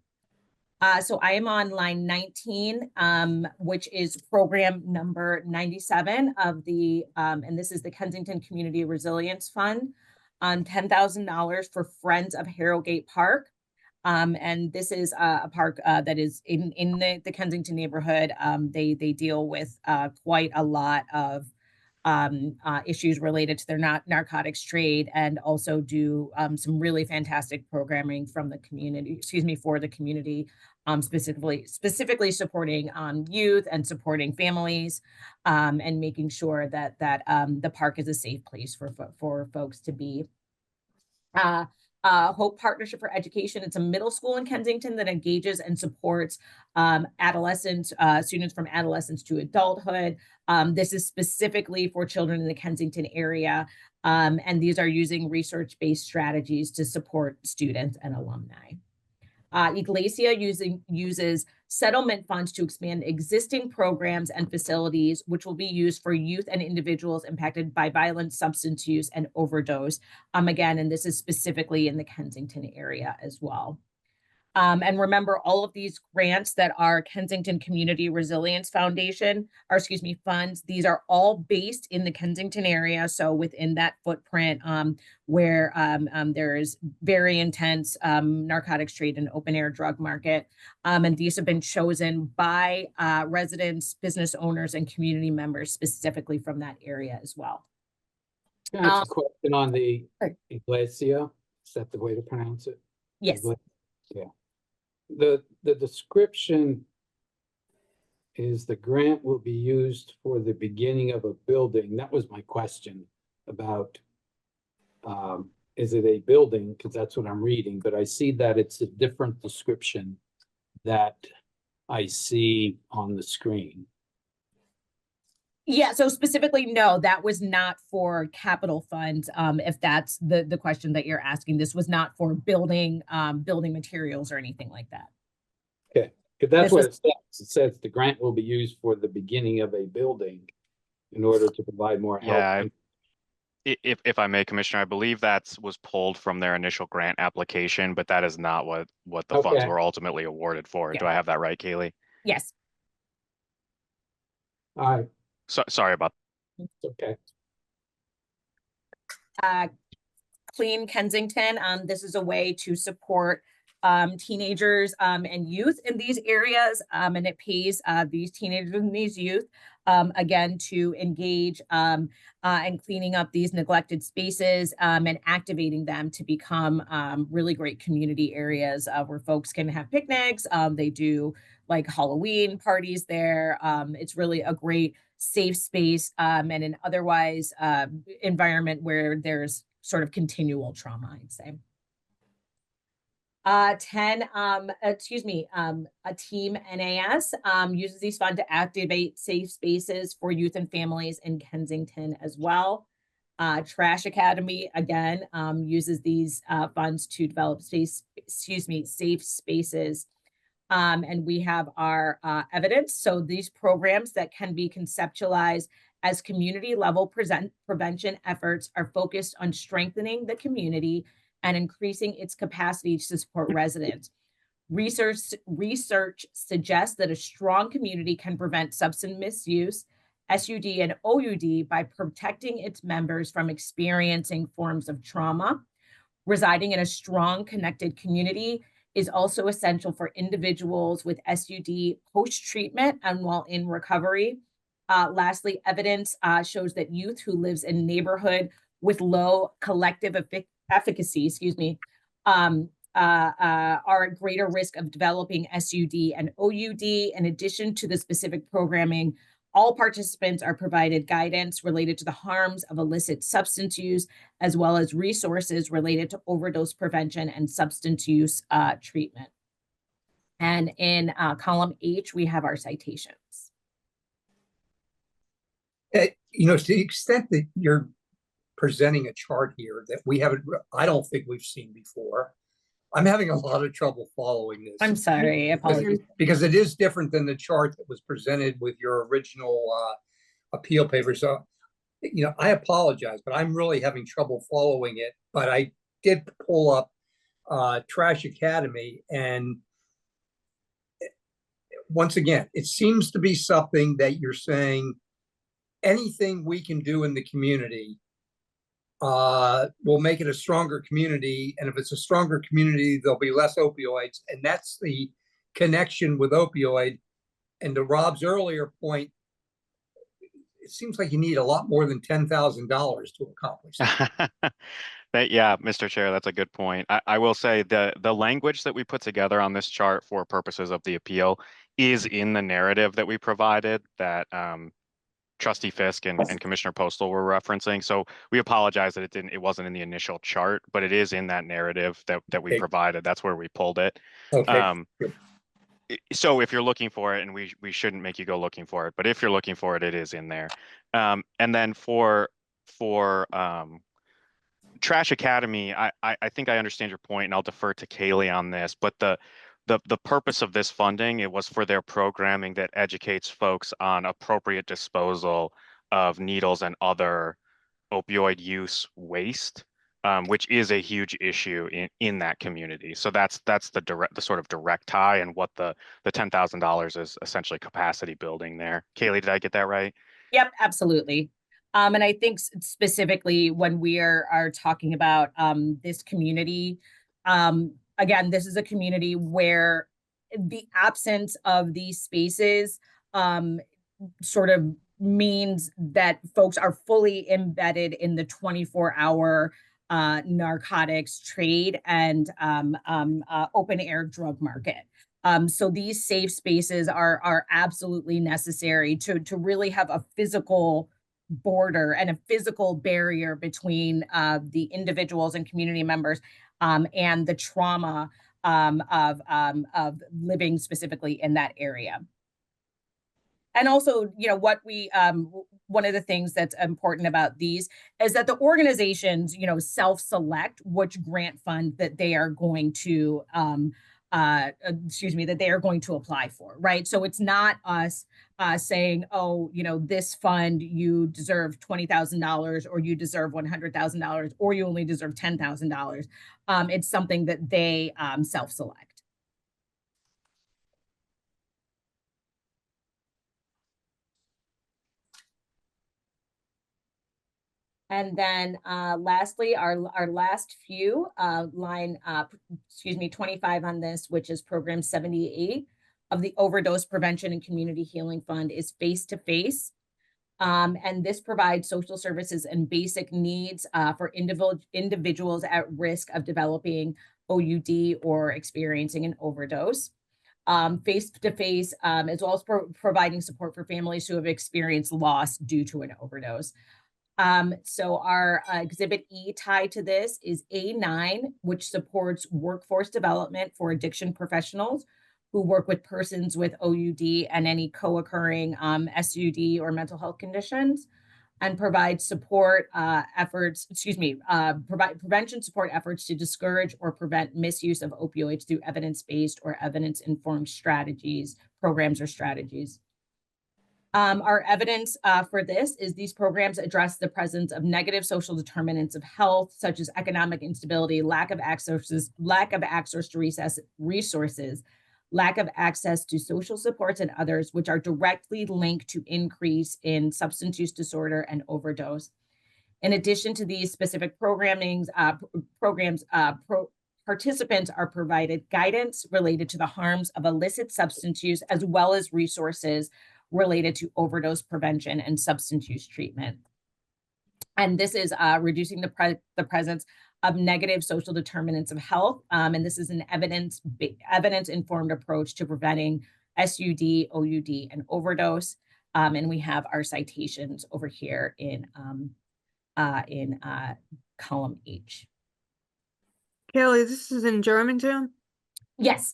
S7: So I am on line 19, which is program number 97 of the, and this is the Kensington Community Resilience Fund, $10,000 for Friends of Harrogate Park. And this is a park that is in the Kensington neighborhood. They deal with quite a lot of issues related to their narcotics trade, and also do some really fantastic programming from the community, for the community, specifically supporting youth and supporting families, and making sure that the park is a safe place for folks to be. Hope Partnership for Education. It's a middle school in Kensington that engages and supports students from adolescence to adulthood. This is specifically for children in the Kensington area, and these are using research-based strategies to support students and alumni. Iglesia uses settlement funds to expand existing programs and facilities, which will be used for youth and individuals impacted by violent substance use and overdose. Again, and this is specifically in the Kensington area as well. And remember, all of these grants that are Kensington Community Resilience Foundation, funds, these are all based in the Kensington area. So within that footprint where there is very intense narcotics trade and open air drug market. And these have been chosen by residents, business owners, and community members specifically from that area as well.
S3: Can I ask a question on the Iglesia? Is that the way to pronounce it?
S7: Yes.
S3: Yeah. The description is the grant will be used for the beginning of a building. That was my question about, is it a building? Because that's what I'm reading, but I see that it's a different description that I see on the screen.
S7: Yeah, so specifically, no, that was not for capital funds. If that's the question that you're asking, this was not for building materials or anything like that.
S3: Okay, because that's what it says. It says the grant will be used for the beginning of a building in order to provide more help.
S6: Yeah, if I may, Commissioner, I believe that was pulled from their initial grant application, but that is not what the funds were ultimately awarded for. Yeah. Do I have that right, Kaylee?
S7: Yes.
S3: All right.
S6: Sorry about
S3: that. Okay.
S7: Clean Kensington. This is a way to support teenagers and youth in these areas, and it pays these teenagers and these youth again to engage and cleaning up these neglected spaces and activating them to become really great community areas where folks can have picnics. They do like Halloween parties there. It's really a great safe space and an otherwise environment where there's sort of continual trauma, I'd say. A team NAS uses these funds to activate safe spaces for youth and families in Kensington as well. Trash Academy, again, uses these funds to develop safe spaces. And we have our evidence. So these programs that can be conceptualized as community level prevention efforts are focused on strengthening the community and increasing its capacity to support residents. Research suggests that a strong community can prevent substance misuse, SUD, and OUD by protecting its members from experiencing forms of trauma. Residing in a strong, connected community is also essential for individuals with SUD post-treatment and while in recovery. Lastly, evidence shows that youth who lives in a neighborhood with low collective efficacy, are at greater risk of developing SUD and OUD. In addition to the specific programming, all participants are provided guidance related to the harms of illicit substance use, as well as resources related to overdose prevention and substance use treatment. And in column H, we have our citations.
S1: To the extent that you're presenting a chart here that we haven't, I don't think we've seen before, I'm having a lot of trouble following this.
S7: I'm sorry, apologies.
S1: Because it is different than the chart that was presented with your original appeal paper. So, I apologize, but I'm really having trouble following it. But I did pull up Trash Academy, and once again, it seems to be something that you're saying anything we can do in the community will make it a stronger community. And if it's a stronger community, there'll be less opioids. And that's the connection with opioid. And to Rob's earlier point, it seems like you need a lot more than $10,000 to accomplish that.
S6: Yeah, Mr. Chair, that's a good point. I will say the language that we put together on this chart for purposes of the appeal is in the narrative that we provided that Trustee Fisk and Commissioner Postal were referencing. So we apologize that it wasn't in the initial chart, but it is in that narrative that we provided. That's where we pulled it.
S1: Okay.
S6: So if you're looking for it, and we shouldn't make you go looking for it, but if you're looking for it, it is in there. And then for Trash Academy, I think I understand your point, and I'll defer to Kaylee on this, but the purpose of this funding, it was for their programming that educates folks on appropriate disposal of needles and other opioid use waste, which is a huge issue in that community. So that's the sort of direct tie, and what the $10,000 is essentially capacity building there. Kaylee, did I get that right?
S7: Yep, absolutely. And I think specifically when we are talking about this community, again, this is a community where the absence of these spaces sort of means that folks are fully embedded in the 24-hour narcotics trade and open air drug market. So these safe spaces are absolutely necessary to really have a physical border and a physical barrier between the individuals and community members and the trauma of living specifically in that area. And also, what we one of the things that's important about these is that the organizations, self-select which grant fund that they are going to that they are going to apply for, right? So it's not us saying, oh, this fund, you deserve $20,000 or you deserve $100,000 or you only deserve $10,000. It's something that they self-select. And then lastly, our last few line 25 on this, which is program 78 of the Overdose Prevention and Community Healing Fund, is face-to-face. And this provides social services and basic needs for individuals at risk of developing OUD or experiencing an overdose. Face-to-face, as well as providing support for families who have experienced loss due to an overdose. So our exhibit E tied to this is A9, which supports workforce development for addiction professionals who work with persons with OUD and any co-occurring SUD or mental health conditions, and provide support efforts, provide prevention support efforts to discourage or prevent misuse of opioids through evidence-based or evidence-informed strategies, programs, or strategies. Our evidence for this is these programs address the presence of negative social determinants of health, such as economic instability, lack of access to resources, lack of access to social supports, and others, which are directly linked to increase in substance use disorder and overdose. In addition to these specific programs, participants are provided guidance related to the harms of illicit substance use, as well as resources related to overdose prevention and substance use treatment. And this is reducing the presence of negative social determinants of health. And this is an evidence-informed approach to preventing SUD, OUD, and overdose. And we have our citations over here in column H.
S5: Kelly, this is in Germantown?
S7: Yes.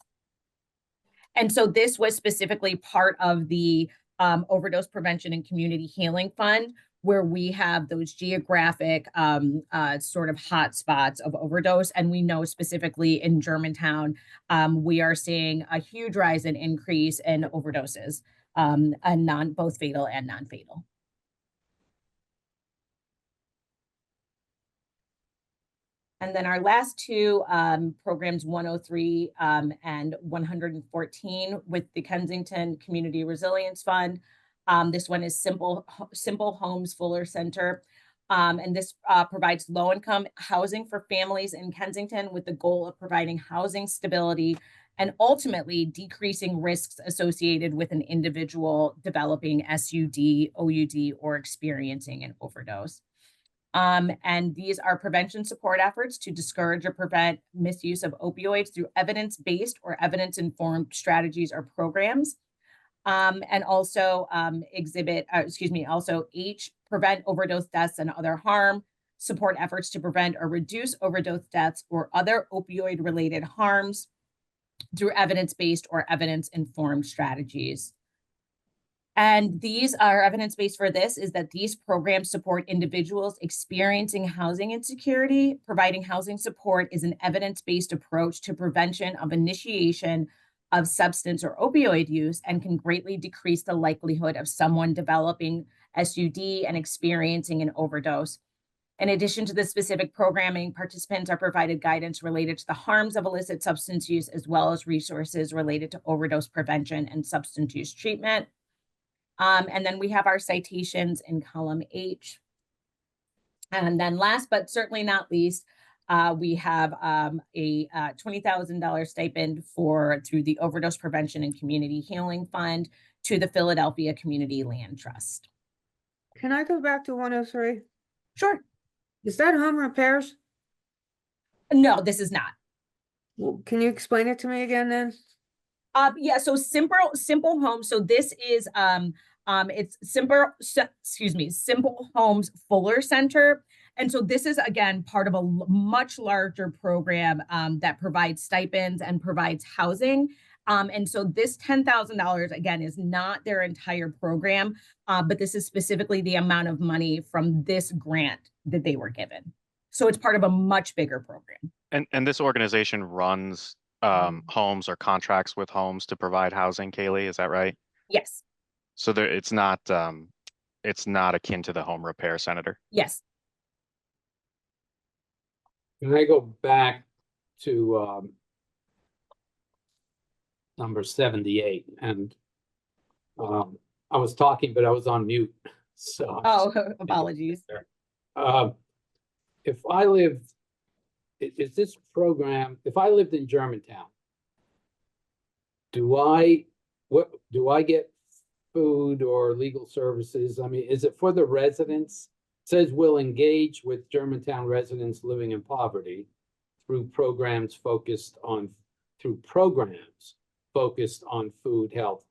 S7: And so this was specifically part of the Overdose Prevention and Community Healing Fund, where we have those geographic sort of hotspots of overdose. And we know specifically in Germantown, we are seeing a huge rise in increase in overdoses, and both fatal and non-fatal. And then our last two programs, 103 and 114 with the Kensington Community Resilience Fund. This one is Simple Homes Fuller Center. And this provides low-income housing for families in Kensington with the goal of providing housing stability and ultimately decreasing risks associated with an individual developing SUD, OUD, or experiencing an overdose. And these are prevention support efforts to discourage or prevent misuse of opioids through evidence-based or evidence-informed strategies or programs. And also also H, prevent overdose deaths and other harm, support efforts to prevent or reduce overdose deaths or other opioid-related harms through evidence-based or evidence-informed strategies. And these are evidence-based for this is that these programs support individuals experiencing housing insecurity. Providing housing support is an evidence-based approach to prevention of initiation of substance or opioid use and can greatly decrease the likelihood of someone developing SUD and experiencing an overdose. In addition to the specific programming, participants are provided guidance related to the harms of illicit substance use, as well as resources related to overdose prevention and substance use treatment. And then we have our citations in column H. And then last, but certainly not least, we have a $20,000 stipend through the Overdose Prevention and Community Healing Fund to the Philadelphia Community Land Trust.
S5: Can I go back to 103?
S7: Sure.
S5: Is that home repairs?
S7: No, this is not.
S5: Well, can you explain it to me again then?
S7: Yeah, so simple homes. So this is it's Simple Homes Fuller Center. And so this is, again, part of a much larger program that provides stipends and provides housing. And so this $10,000, again, is not their entire program, but this is specifically the amount of money from this grant that they were given. So it's part of a much bigger program.
S6: And this organization runs homes or contracts with homes to provide housing, Kaylee, is that right?
S7: Yes.
S6: So there, it's not akin to the home repair, Senator.
S7: Yes.
S3: Can I go back to number 78? And I was talking, but I was on mute. So
S7: Apologies.
S3: If I lived, is this program, if I lived in Germantown, do I get food or legal services? I mean, is it for the residents? It says we'll engage with Germantown residents living in poverty through programs focused on food, health.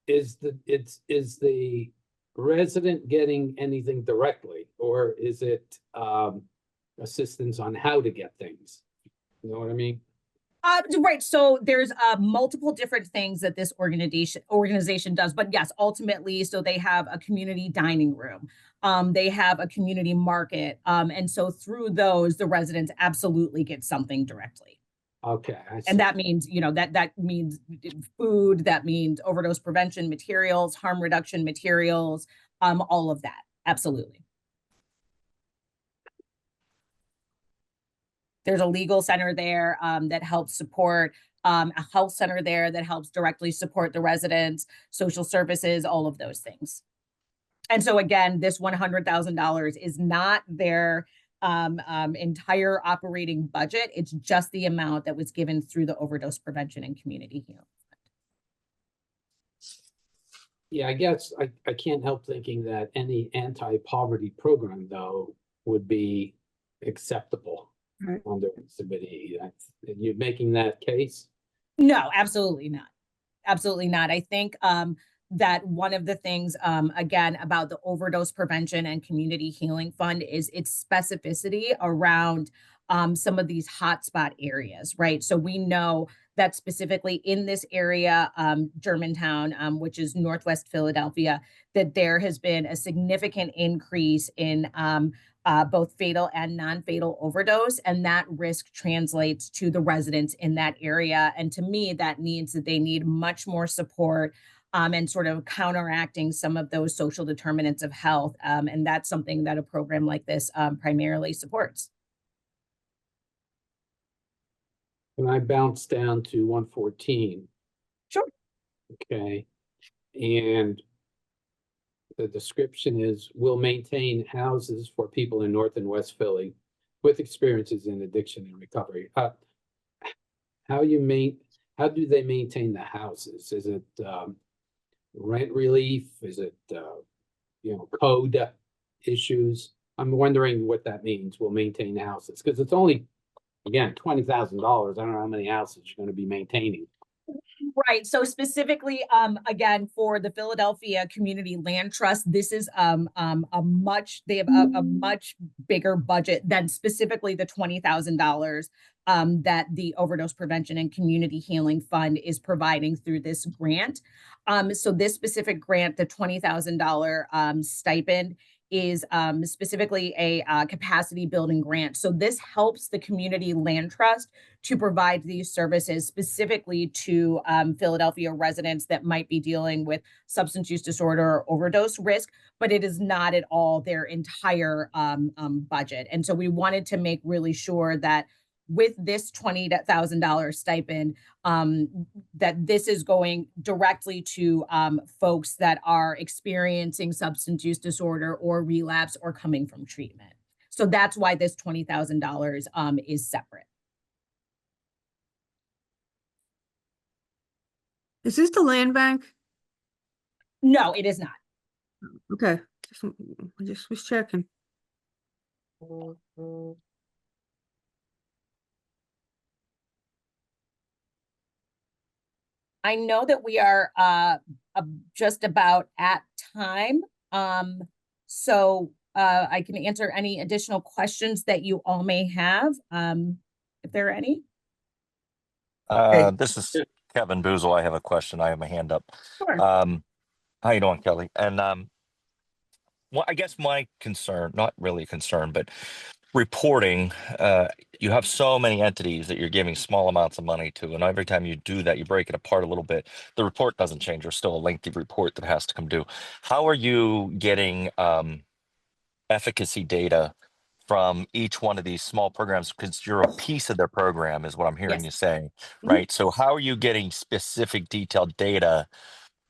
S3: Is the resident getting anything directly, or is it assistance on how to get things? You know what I mean?
S7: Right. So there's multiple different things that this organization does, but yes, ultimately, so they have a community dining room, they have a community market, and so through those, the residents absolutely get something directly.
S3: Okay.
S7: And that means, that means food, that means overdose prevention materials, harm reduction materials, all of that. Absolutely. There's a legal center there that helps support, a health center there that helps directly support the residents, social services, all of those things. And so again, this $100,000 is not their entire operating budget. It's just the amount that was given through the overdose prevention and community healing.
S3: Yeah, I guess I can't help thinking that any anti-poverty program, though, would be acceptable
S5: Right.
S3: under Exhibit E. You're making that case?
S7: No, absolutely not. Absolutely not. I think that one of the things, again, about the overdose prevention and community healing fund is its specificity around some of these hotspot areas, right? So we know that specifically in this area, Germantown, which is Northwest Philadelphia, that there has been a significant increase in both fatal and non-fatal overdose, and that risk translates to the residents in that area. And to me, that means that they need much more support and sort of counteracting some of those social determinants of health. And that's something that a program like this primarily supports.
S3: Can I bounce down to 114?
S7: Sure.
S3: Okay. And the description is, will maintain houses for people in North and West Philly with experiences in addiction and recovery. How do they maintain the houses? Is it rent relief? Is it code issues? I'm wondering what that means. Will maintain houses, because it's only, again, $20,000. I don't know how many houses you're going to be maintaining.
S7: Right. So specifically, again, for the Philadelphia Community Land Trust, this is they have a much bigger budget than specifically the $20,000 that the Overdose Prevention and Community Healing Fund is providing through this grant. So this specific grant, the $20,000 stipend, is specifically a capacity building grant. So this helps the Community Land Trust to provide these services specifically to Philadelphia residents that might be dealing with substance use disorder or overdose risk, but it is not at all their entire budget. And so we wanted to make really sure that with this $20,000 stipend, that this is going directly to folks that are experiencing substance use disorder or relapse or coming from treatment. So that's why this $20,000 is separate.
S5: Is this the land bank?
S7: No, it is not.
S5: Okay, just was checking.
S7: I know that we are just about at time. So I can answer any additional questions that you all may have, if there are any.
S4: This is Kevin Boozle. I have a question. I have my hand up.
S7: Sure.
S4: How you doing, Kelly? And well, I guess my concern, not really a concern, but reporting, you have so many entities that you're giving small amounts of money to, and every time you do that, you break it apart a little bit. The report doesn't change. There's still a lengthy report that has to come due. How are you getting efficacy data from each one of these small programs? Because you're a piece of their program is what I'm hearing
S7: Yes.
S4: you say,
S7: Mhm.
S4: right? So how are you getting specific detailed data?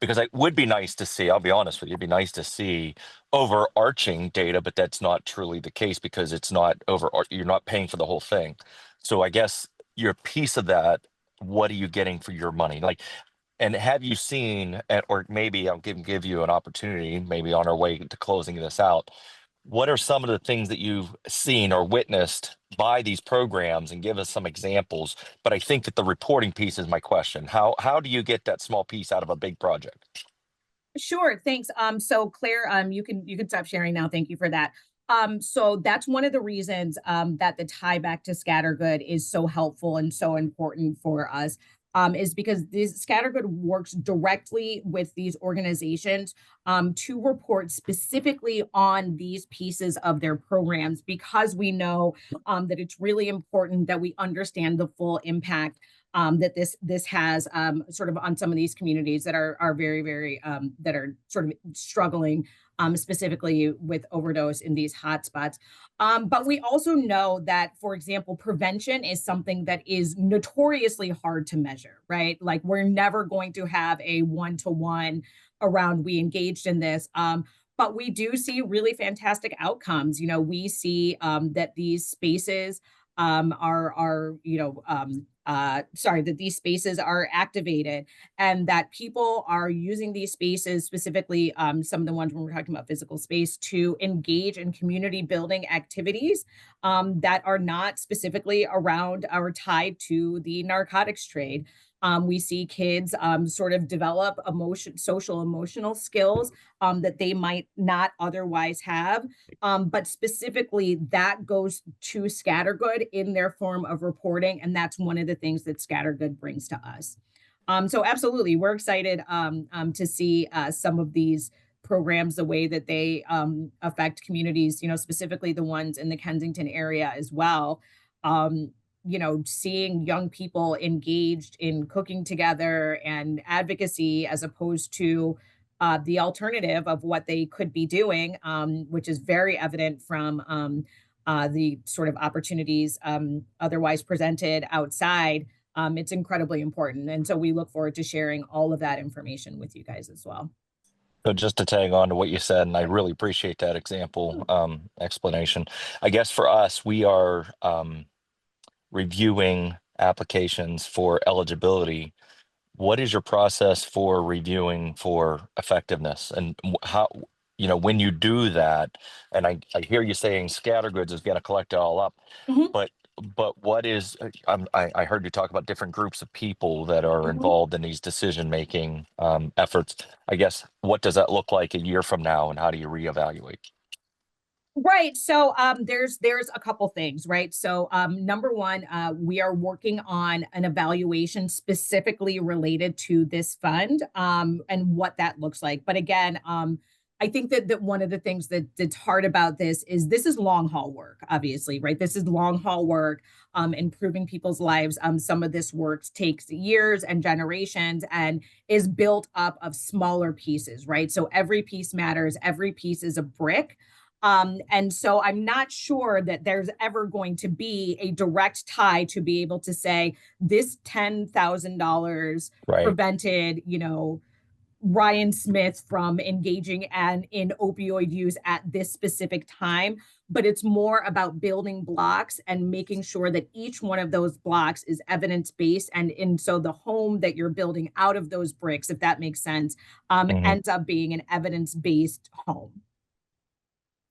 S4: Because it would be nice to see, I'll be honest with you, it'd be nice to see overarching data, but that's not truly the case because it's not you're not paying for the whole thing. So I guess you're a piece of that. What are you getting for your money? Like, and have you seen, or maybe I'll give you an opportunity, maybe on our way to closing this out. What are some of the things that you've seen or witnessed by these programs, and give us some examples? But I think that the reporting piece is my question. How do you get that small piece out of a big project?
S7: Sure, thanks. So Claire, you can stop sharing now. Thank you for that. So that's one of the reasons that the tie back to Scattergood is so helpful and so important for us. Is because this Scattergood works directly with these organizations to report specifically on these pieces of their programs, because we know that it's really important that we understand the full impact that this has sort of on some of these communities that are very, very that are sort of struggling specifically with overdose in these hotspots. But we also know that, for example, prevention is something that is notoriously hard to measure, right? Like we're never going to have a one-to-one around we engaged in this. but we do see really fantastic outcomes. You know, we see that these spaces that these spaces are activated, and that people are using these spaces, specifically some of the ones when we're talking about physical space, to engage in community building activities that are not specifically around or tied to the narcotics trade. We see kids sort of develop social emotional skills that they might not otherwise have. But specifically, that goes to Scattergood in their form of reporting. And that's one of the things that Scattergood brings to us. So absolutely, we're excited to see some of these programs, the way that they affect communities, you know, specifically the ones in the Kensington area as well. You know, seeing young people engaged in cooking together and advocacy, as opposed to the alternative of what they could be doing, which is very evident from the sort of opportunities otherwise presented outside. It's incredibly important. And so we look forward to sharing all of that information with you guys as well.
S4: So just to tag on to what you said, and I really appreciate that example explanation. I guess for us, we are reviewing applications for eligibility. What is your process for reviewing for effectiveness, and how, you know, when you do that, and I hear you saying Scattergoods is going to collect it all up,
S7: Mhm.
S4: but what is, I heard you talk about different groups of people that are
S7: Mhm.
S4: involved in these decision-making efforts. I guess, what does that look like a year from now, and how do you reevaluate?
S7: Right. So there's a couple things, right? So number one, we are working on an evaluation specifically related to this fund and what that looks like. But again, I think that one of the things that's hard about this is long haul work, obviously, right? This is long haul work, improving people's lives. Some of this work takes years and generations and is built up of smaller pieces, right? So every piece matters. Every piece is a brick. And so I'm not sure that there's ever going to be a direct tie to be able to say this $10,000
S4: Right.
S7: prevented, you know, Ryan Smith from engaging in opioid use at this specific time. But it's more about building blocks and making sure that each one of those blocks is evidence-based. And so the home that you're building out of those bricks, if that makes sense,
S4: Mhm.
S7: ends up being an evidence-based home.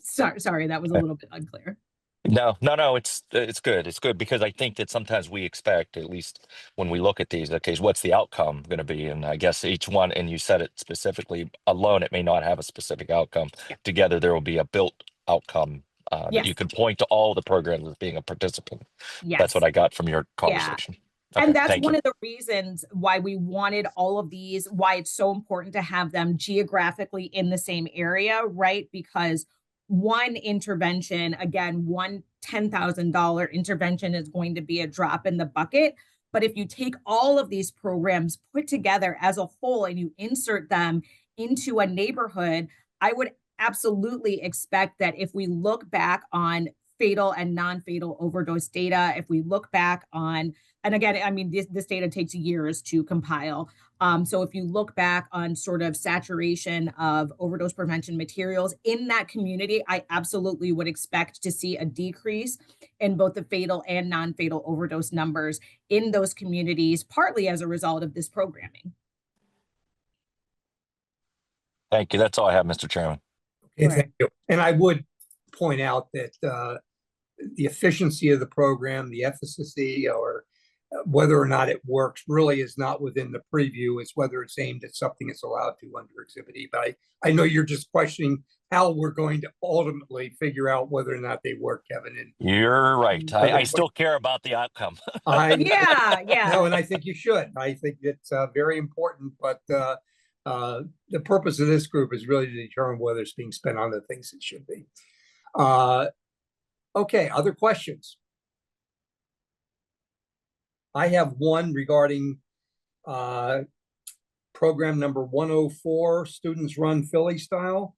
S7: Sorry, that was a little bit unclear.
S4: No, it's good. It's good because I think that sometimes we expect, at least when we look at these, okay, what's the outcome going to be? And I guess each one, and you said it specifically, alone, it may not have a specific outcome.
S7: Yeah.
S4: Together, there will be a built outcome that you
S7: Yes.
S4: can point to all the programs as being a participant. That's what
S7: Yes.
S4: I got from your
S7: Yeah.
S4: conversation. Okay,
S7: And that's
S4: thank
S7: one
S4: you.
S7: of the reasons why we wanted all of these, why it's so important to have them geographically in the same area, right? Because one intervention, again, one $10,000 intervention is going to be a drop in the bucket. But if you take all of these programs put together as a whole and you insert them into a neighborhood, I would absolutely expect that if we look back on fatal and non-fatal overdose data, if we look back on, and again, I mean, this data takes years to compile. So if you look back on sort of saturation of overdose prevention materials in that community, I absolutely would expect to see a decrease in both the fatal and non-fatal overdose numbers in those communities, partly as a result of this programming.
S4: Thank you. That's all I have, Mr. Chairman.
S1: Okay,
S7: Right.
S1: thank you. And I would point out that the efficiency of the program, the efficacy, or whether or not it works really is not within the preview. It's whether it's aimed at something it's allowed to under Exhibit E. But I know you're just questioning how we're going to ultimately figure out whether or not they work, Kevin. And
S4: You're right. I
S1: Okay.
S4: still care about the outcome.
S7: Yeah.
S1: no, and I think you should. I think it's very important. But the purpose of this group is really to determine whether it's being spent on the things it should be. Okay, other questions? I have one regarding program number 104, Students Run Philly Style.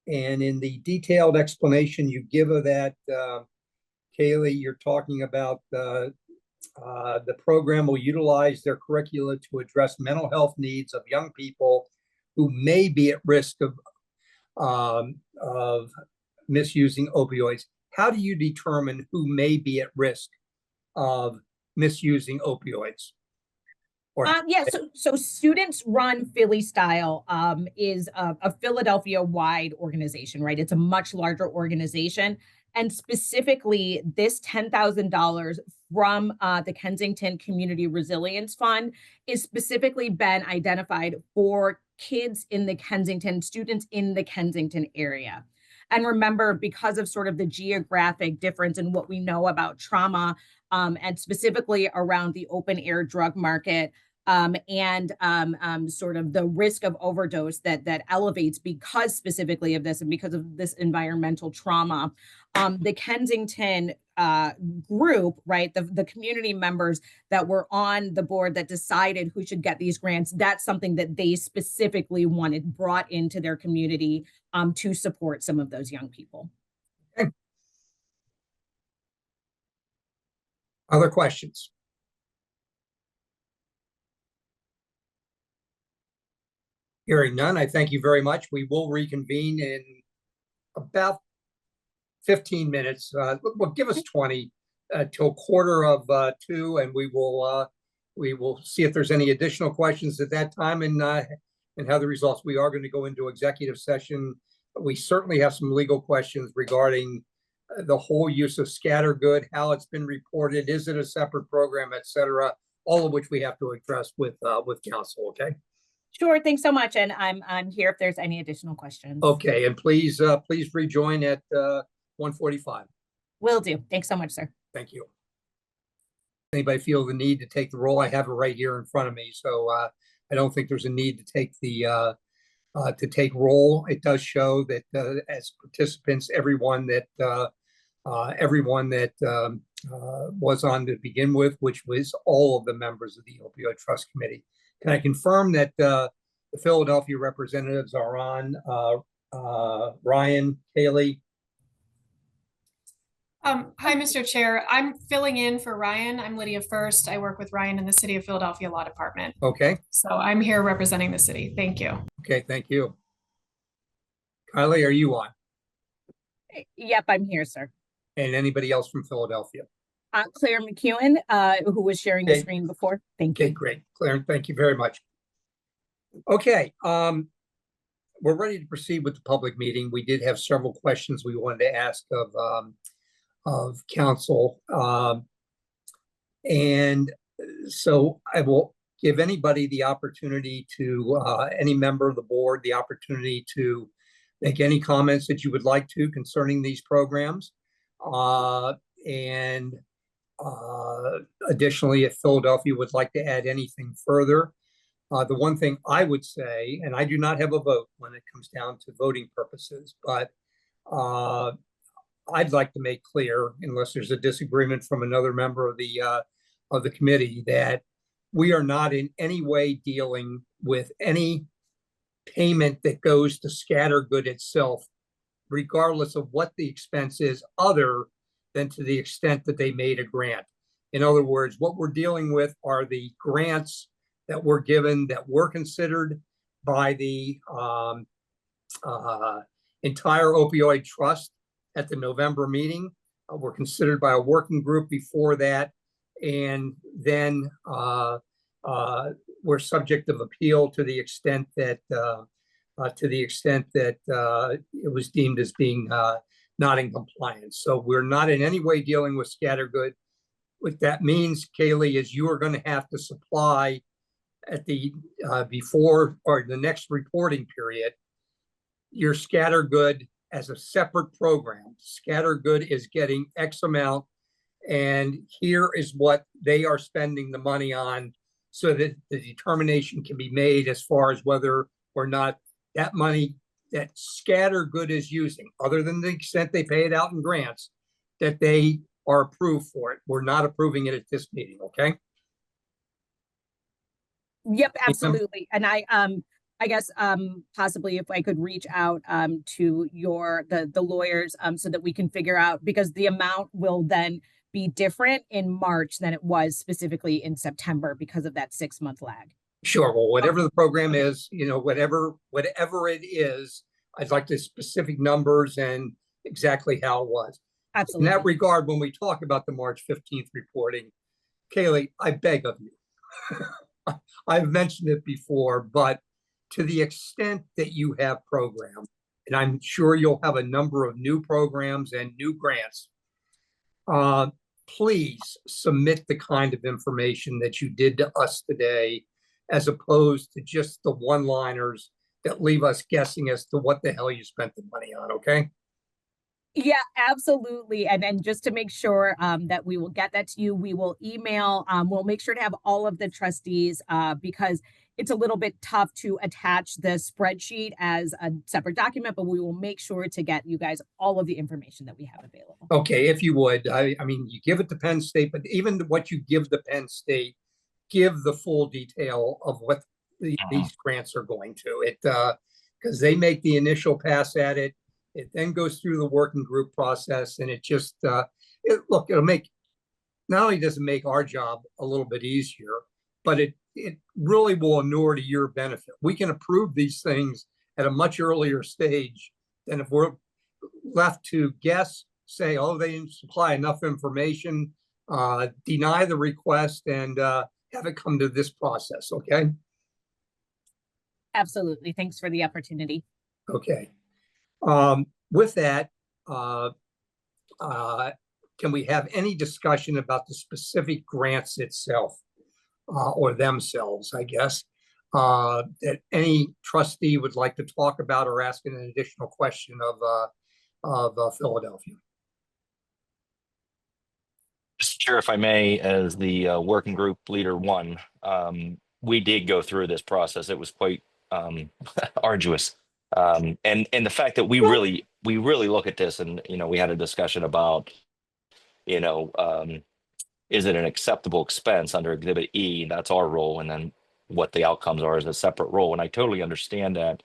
S1: And in the detailed explanation you give of that, Kaylee, you're talking about the program will utilize their curricula to address mental health needs of young people who may be at risk of misusing opioids. How do you determine who may be at risk of misusing opioids? Or
S7: Yeah, so Students Run Philly Style is a Philadelphia-wide organization, right? It's a much larger organization. And specifically, this $10,000 from the Kensington Community Resilience Fund is specifically been identified for kids in the Kensington, students in the Kensington area. And remember, because of sort of the geographic difference in what we know about trauma, and specifically around the open air drug market, and sort of the risk of overdose that elevates because specifically of this and because of this environmental trauma. The Kensington group, right, the community members that were on the board that decided who should get these grants, that's something that they specifically wanted brought into their community to support some of those young people.
S1: Okay. Other questions? Hearing none, I thank you very much. We will reconvene in about 15 minutes. Well, give us 20 till 1:45, and we will see if there's any additional questions at that time and have the results. We are going to go into executive session. We certainly have some legal questions regarding the whole use of scattergood, how it's been reported, is it a separate program, et cetera, all of which we have to address with counsel. Okay.
S7: Sure, thanks so much. And I'm here if there's any additional questions.
S1: Okay, and please rejoin at 1:45.
S7: Will do. Thanks so much, sir.
S1: Thank you. Anybody feel the need to take the roll? I have it right here in front of me, so I don't think there's a need to take the take roll. It does show that as participants, everyone that was on to begin with, which was all of the members of the Opioid Trust Committee. Can I confirm that the Philadelphia representatives are on? Ryan, Kaylee?
S10: Hi, Mr. Chair. I'm filling in for Ryan. I'm Lydia First. I work with Ryan in the City of Philadelphia Law Department.
S1: Okay.
S10: So I'm here representing the city. Thank you.
S1: Okay, thank you. Kylie, are you on?
S7: Yep, I'm here, sir.
S1: And anybody else from Philadelphia?
S7: Claire McEwen, who was sharing the screen before. Thank you.
S1: Okay, great. Claire, thank you very much. Okay, we're ready to proceed with the public meeting. We did have several questions we wanted to ask of council. And so I will give anybody the opportunity to, any member of the board, the opportunity to make any comments that you would like to concerning these programs. Additionally, if Philadelphia would like to add anything further, the one thing I would say, and I do not have a vote when it comes down to voting purposes, but I'd like to make clear, unless there's a disagreement from another member of the committee, that we are not in any way dealing with any payment that goes to Scattergood itself, regardless of what the expense is, other than to the extent that they made a grant. In other words, what we're dealing with are the grants that were given that were considered by the entire opioid trust at the November meeting, were considered by a working group before that, and then were subject of appeal to the extent that it was deemed as being not in compliance. So we're not in any way dealing with Scattergood. What that means, Kaylee, is you are going to have to supply at the before or the next reporting period your Scattergood as a separate program. Scattergood is getting X amount, and here is what they are spending the money on, so that the determination can be made as far as whether or not that money that Scattergood is using, other than the extent they pay it out in grants, that they are approved for it. We're not approving it at this meeting, okay?
S7: Yep, absolutely. And I guess possibly if I could reach out to the lawyers so that we can figure out, because the amount will then be different in March than it was specifically in September because of that 6-month lag.
S1: Sure. Well, whatever the program is, you know, whatever it is, I'd like the specific numbers and exactly how it was. In
S7: Absolutely.
S1: that regard, when we talk about the March 15th reporting, Kaylee, I beg of you. I've mentioned it before, but to the extent that you have programs, and I'm sure you'll have a number of new programs and new grants, please submit the kind of information that you did to us today, as opposed to just the one-liners that leave us guessing as to what the hell you spent the money on, okay?
S7: Yeah, absolutely. And just to make sure that we will get that to you, we will email, we'll make sure to have all of the trustees because it's a little bit tough to attach the spreadsheet as a separate document, but we will make sure to get you guys all of the information that we have available.
S1: Okay, if you would, I mean, you give it to Penn State, but even what you give the Penn State, give the full detail of what these grants are going to. It, because they make the initial pass at it. It then goes through the working group process, and it just, look, it'll make, not only does it make our job a little bit easier, but it really will inure to your benefit. We can approve these things at a much earlier stage than if we're left to guess, say, oh, they didn't supply enough information, deny the request, and have it come to this process, okay?
S7: Absolutely. Thanks for the opportunity.
S1: Okay. With that, can we have any discussion about the specific grants itself, or themselves, I guess, that any trustee would like to talk about or ask an additional question of Philadelphia?
S4: Mr. Chair, if I may, as the working group leader one, we did go through this process. It was quite arduous. And the fact that we really look at this, and we had a discussion about, is it an acceptable expense under Exhibit E? That's our role, and then what the outcomes are is a separate role. And I totally understand that,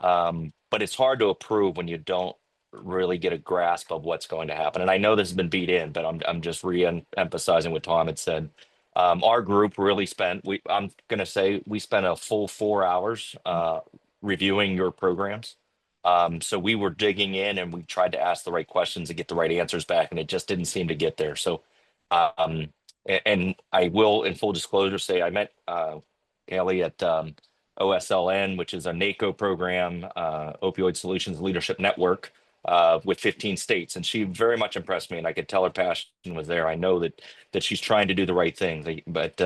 S4: but it's hard to approve when you don't really get a grasp of what's going to happen. And I know this has been beat in, but I'm just re-emphasizing what Tom had said. Our group really spent, I'm going to say we spent a full 4 hours reviewing your programs. So we were digging in and we tried to ask the right questions and get the right answers back, and it just didn't seem to get there. So, and I will, in full disclosure, say I met Kelly at OSLN, which is a NACO program, Opioid Solutions Leadership Network, with 15 states, and she very much impressed me, and I could tell her passion was there. I know that she's trying to do the right thing, but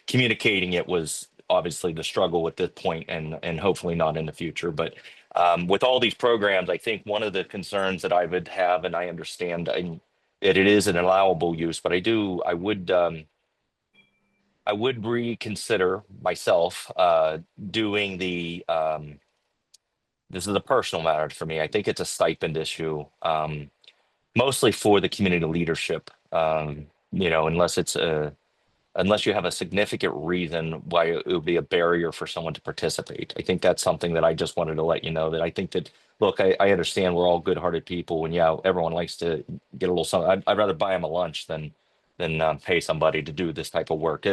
S4: communicating it was obviously the struggle at this point, and hopefully not in the future. But with all these programs, I think one of the concerns that I would have, and I understand that it is an allowable use, but I would reconsider myself doing the this is a personal matter for me. I think it's a stipend issue, mostly for the community leadership. Unless you have a significant reason why it would be a barrier for someone to participate. I think that's something that I just wanted to let you know, that I think that, look, I understand we're all good-hearted people, and yeah, everyone likes to get a little something. I'd rather buy them a lunch than pay somebody to do this type of work.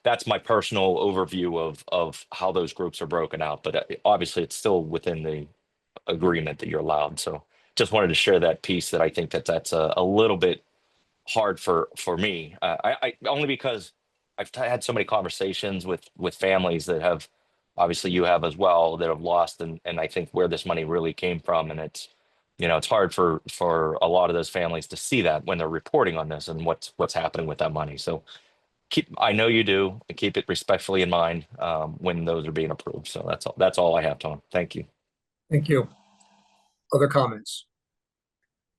S4: That's my personal overview of how those groups are broken out, but obviously it's still within the agreement that you're allowed. So just wanted to share that piece, that I think that's a little bit hard for me. I only because I've had so many conversations with families that have, obviously you have as well, that have lost, and I think where this money really came from, and it's it's hard for a lot of those families to see that when they're reporting on this and what's happening with that money. So I know you do, keep it respectfully in mind when those are being approved. So that's all I have, Tom. Thank you.
S1: Thank you. Other comments?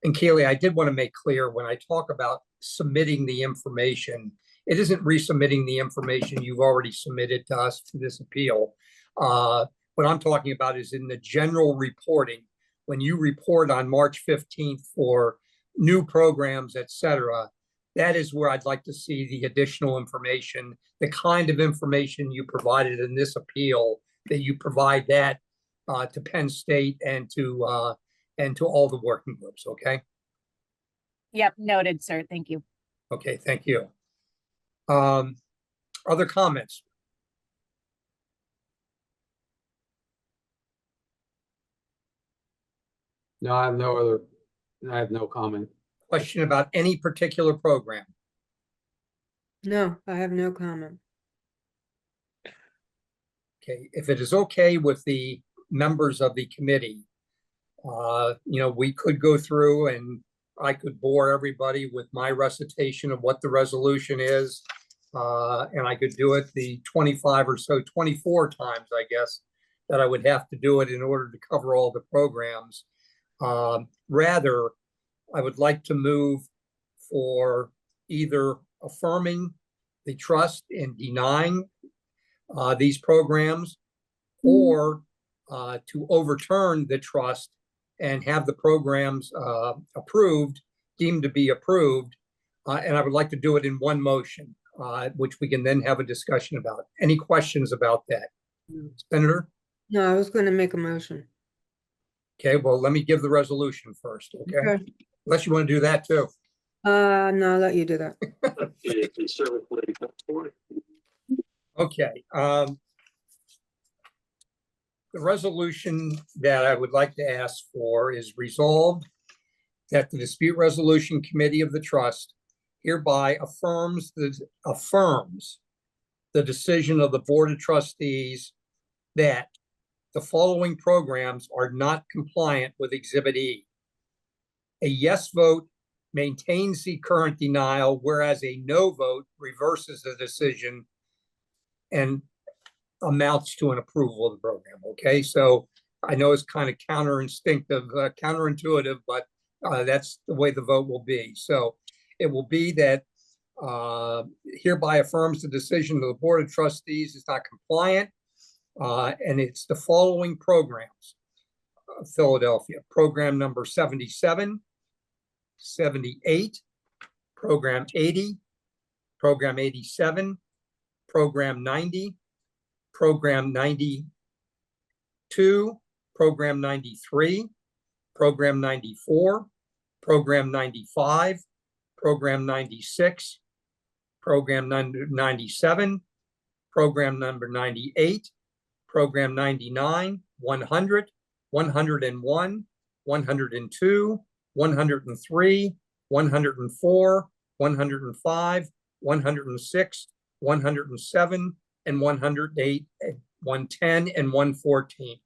S1: And Kaylee, I did want to make clear, when I talk about submitting the information, it isn't resubmitting the information you've already submitted to us for this appeal. What I'm talking about is in the general reporting, when you report on March 15th for new programs, et cetera, that is where I'd like to see the additional information, the kind of information you provided in this appeal, that you provide that to Penn State and to all the working groups, okay?
S7: Yep, noted, sir. Thank you.
S1: Okay, thank you. Other comments?
S3: No, I have no comment.
S1: Question about any particular program?
S5: No, I have no comment.
S1: Okay, if it is okay with the members of the committee, we could go through and I could bore everybody with my recitation of what the resolution is. And I could do it the 25 or so, 24 times, I guess, that I would have to do it in order to cover all the programs. Rather, I would like to move for either affirming the trust and denying these programs, or to overturn the trust and have the programs approved, deemed to be approved. And I would like to do it in one motion, which we can then have a discussion about. Any questions about that? Senator?
S5: No, I was going to make a motion.
S1: Okay, well, let me give the resolution first, okay?
S5: Okay.
S1: Unless you want to do that too.
S5: No, I'll let you do that.
S1: Okay, the resolution that I would like to ask for is resolved that the Dispute Resolution Committee of the Trust hereby affirms the decision of the Board of Trustees that the following programs are not compliant with Exhibit E. A yes vote maintains the current denial, whereas a no vote reverses the decision and amounts to an approval of the program. Okay, so I know it's kind of counterintuitive, but that's the way the vote will be. So it will be that hereby affirms the decision of the Board of Trustees is not compliant, and it's the following programs. Philadelphia, program number 77, 78, program 80, program 87, program 90, program 92, program 93, program 94, program 95, program 96, program number 97, program number 98, program 99, 100, 101, 102, 103, 104, 105, 106, 107, and 108, 110, and 114.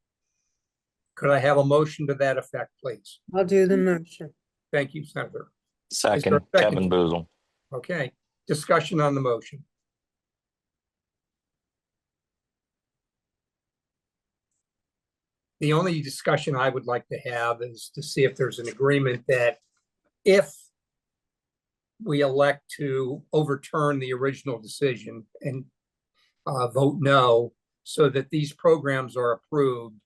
S1: Could I have a motion to that effect, please?
S5: I'll do the motion.
S1: Thank you, Senator.
S4: Second,
S1: a second?
S4: Kevin Boozle.
S1: Okay, discussion on the motion. The only discussion I would like to have is to see if there's an agreement that if we elect to overturn the original decision and vote no, so that these programs are approved,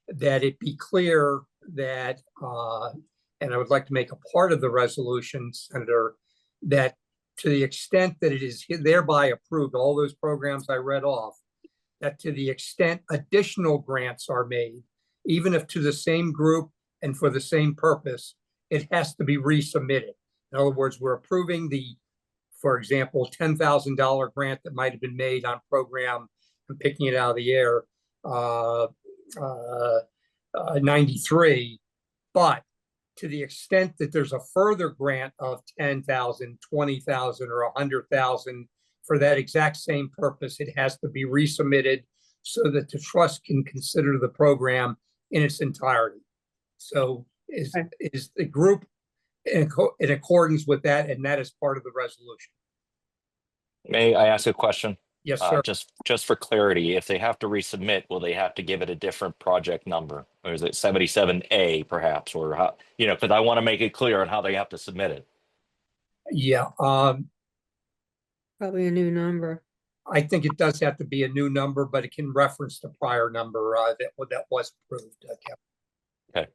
S1: that it be clear that, and I would like to make a part of the resolution, Senator, that to the extent that it is thereby approved, all those programs I read off, that to the extent additional grants are made, even if to the same group and for the same purpose, it has to be resubmitted. In other words, we're approving the, for example, $10,000 grant that might have been made on program, I'm picking it out of the air, 93, but to the extent that there's a further grant of 10,000, 20,000, or 100,000 for that exact same purpose, it has to be resubmitted so that the trust can consider the program in its entirety. So is the group in accordance with that, and that is part of the resolution?
S4: May I ask a question?
S1: Yes, sir.
S4: Just for clarity, if they have to resubmit, will they have to give it a different project number? Or is it 77A perhaps, or how, because I want to make it clear on how they have to submit it.
S1: Yeah,
S5: Probably a new number.
S1: I think it does have to be a new number, but it can reference the prior number that was approved. Kevin.
S4: Okay.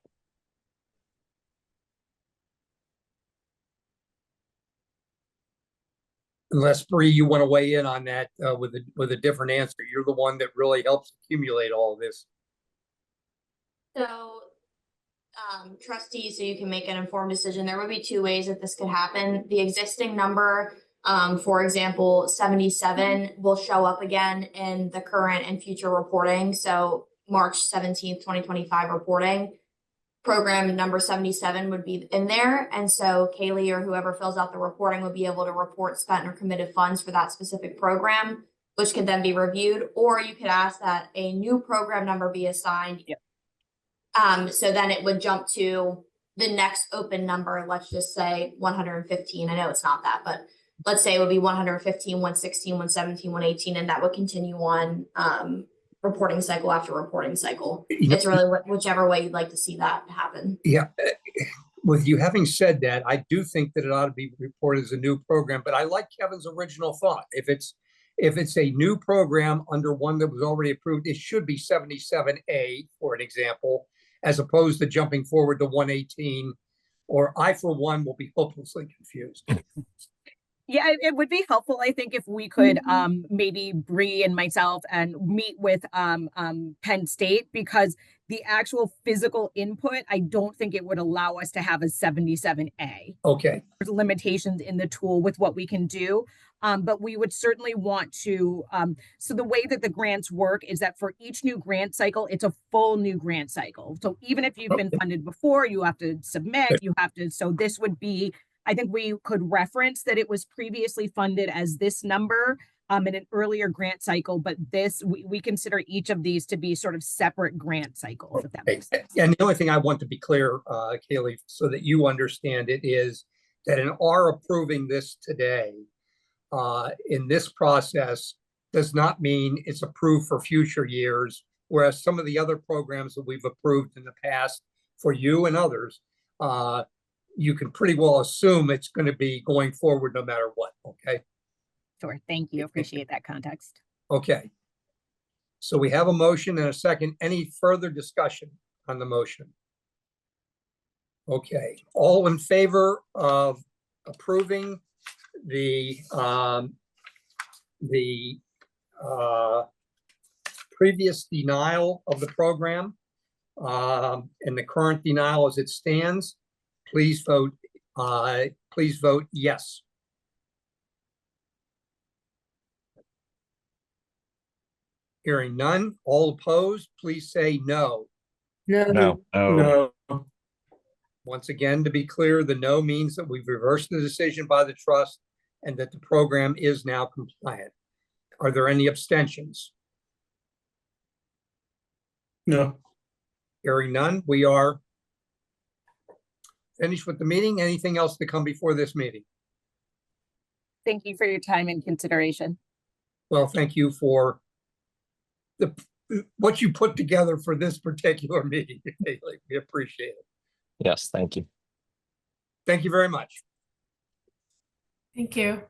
S1: Unless Bree, you want to weigh in on that with a different answer. You're the one that really helps accumulate all of this.
S2: So, trustees, so you can make an informed decision, there would be two ways that this could happen. The existing number, for example, 77 will show up again in the current and future reporting. So March 17th, 2025 reporting. program number 77 would be in there. And so Kaylee or whoever fills out the reporting would be able to report spent or committed funds for that specific program, which could then be reviewed, or you could ask that a new program number be assigned.
S7: Yep.
S2: So then it would jump to the next open number, let's just say 115. I know it's not that, but let's say it would be 115, 116, 117, 118, and that would continue on reporting cycle after reporting cycle.
S1: You know-
S2: It's really whichever way you'd like to see that happen.
S1: Yeah, with you having said that, I do think that it ought to be reported as a new program, but I like Kevin's original thought. If it's a new program under one that was already approved, it should be 77A, for an example, as opposed to jumping forward to 118, or I, for one, will be hopelessly confused.
S7: Yeah, it would be helpful, I think, if we could maybe Bree and myself and meet with Penn State, because the actual physical input, I don't think it would allow us to have a 77A.
S1: Okay,
S7: There's limitations in the tool with what we can do. But we would certainly want to, so the way that the grants work is that for each new grant cycle, it's a full new grant cycle. So even if you've been funded before, you have to submit, so this would be, I think we could reference that it was previously funded as this number in an earlier grant cycle, but we consider each of these to be sort of separate grant cycles, if that makes sense.
S1: and the only thing I want to be clear, Kaylee, so that you understand it, is that in our approving this today, in this process, does not mean it's approved for future years, whereas some of the other programs that we've approved in the past for you and others, you can pretty well assume it's going to be going forward no matter what, okay?
S7: Sure, thank you, appreciate that context.
S1: Okay. So we have a motion and a second. Any further discussion on the motion? Okay, all in favor of approving the previous denial of the program and the current denial as it stands, please vote yes. Hearing none, all opposed, please say no.
S4: No.
S8: No.
S1: Once again, to be clear, the no means that we've reversed the decision by the trust and that the program is now compliant. Are there any abstentions?
S8: No.
S1: Hearing none, we are finished with the meeting. Anything else to come before this meeting?
S7: Thank you for your time and consideration.
S1: Well, thank you for what you put together for this particular meeting. We appreciate it.
S4: Yes, thank you.
S1: Thank you very much.
S10: Thank you.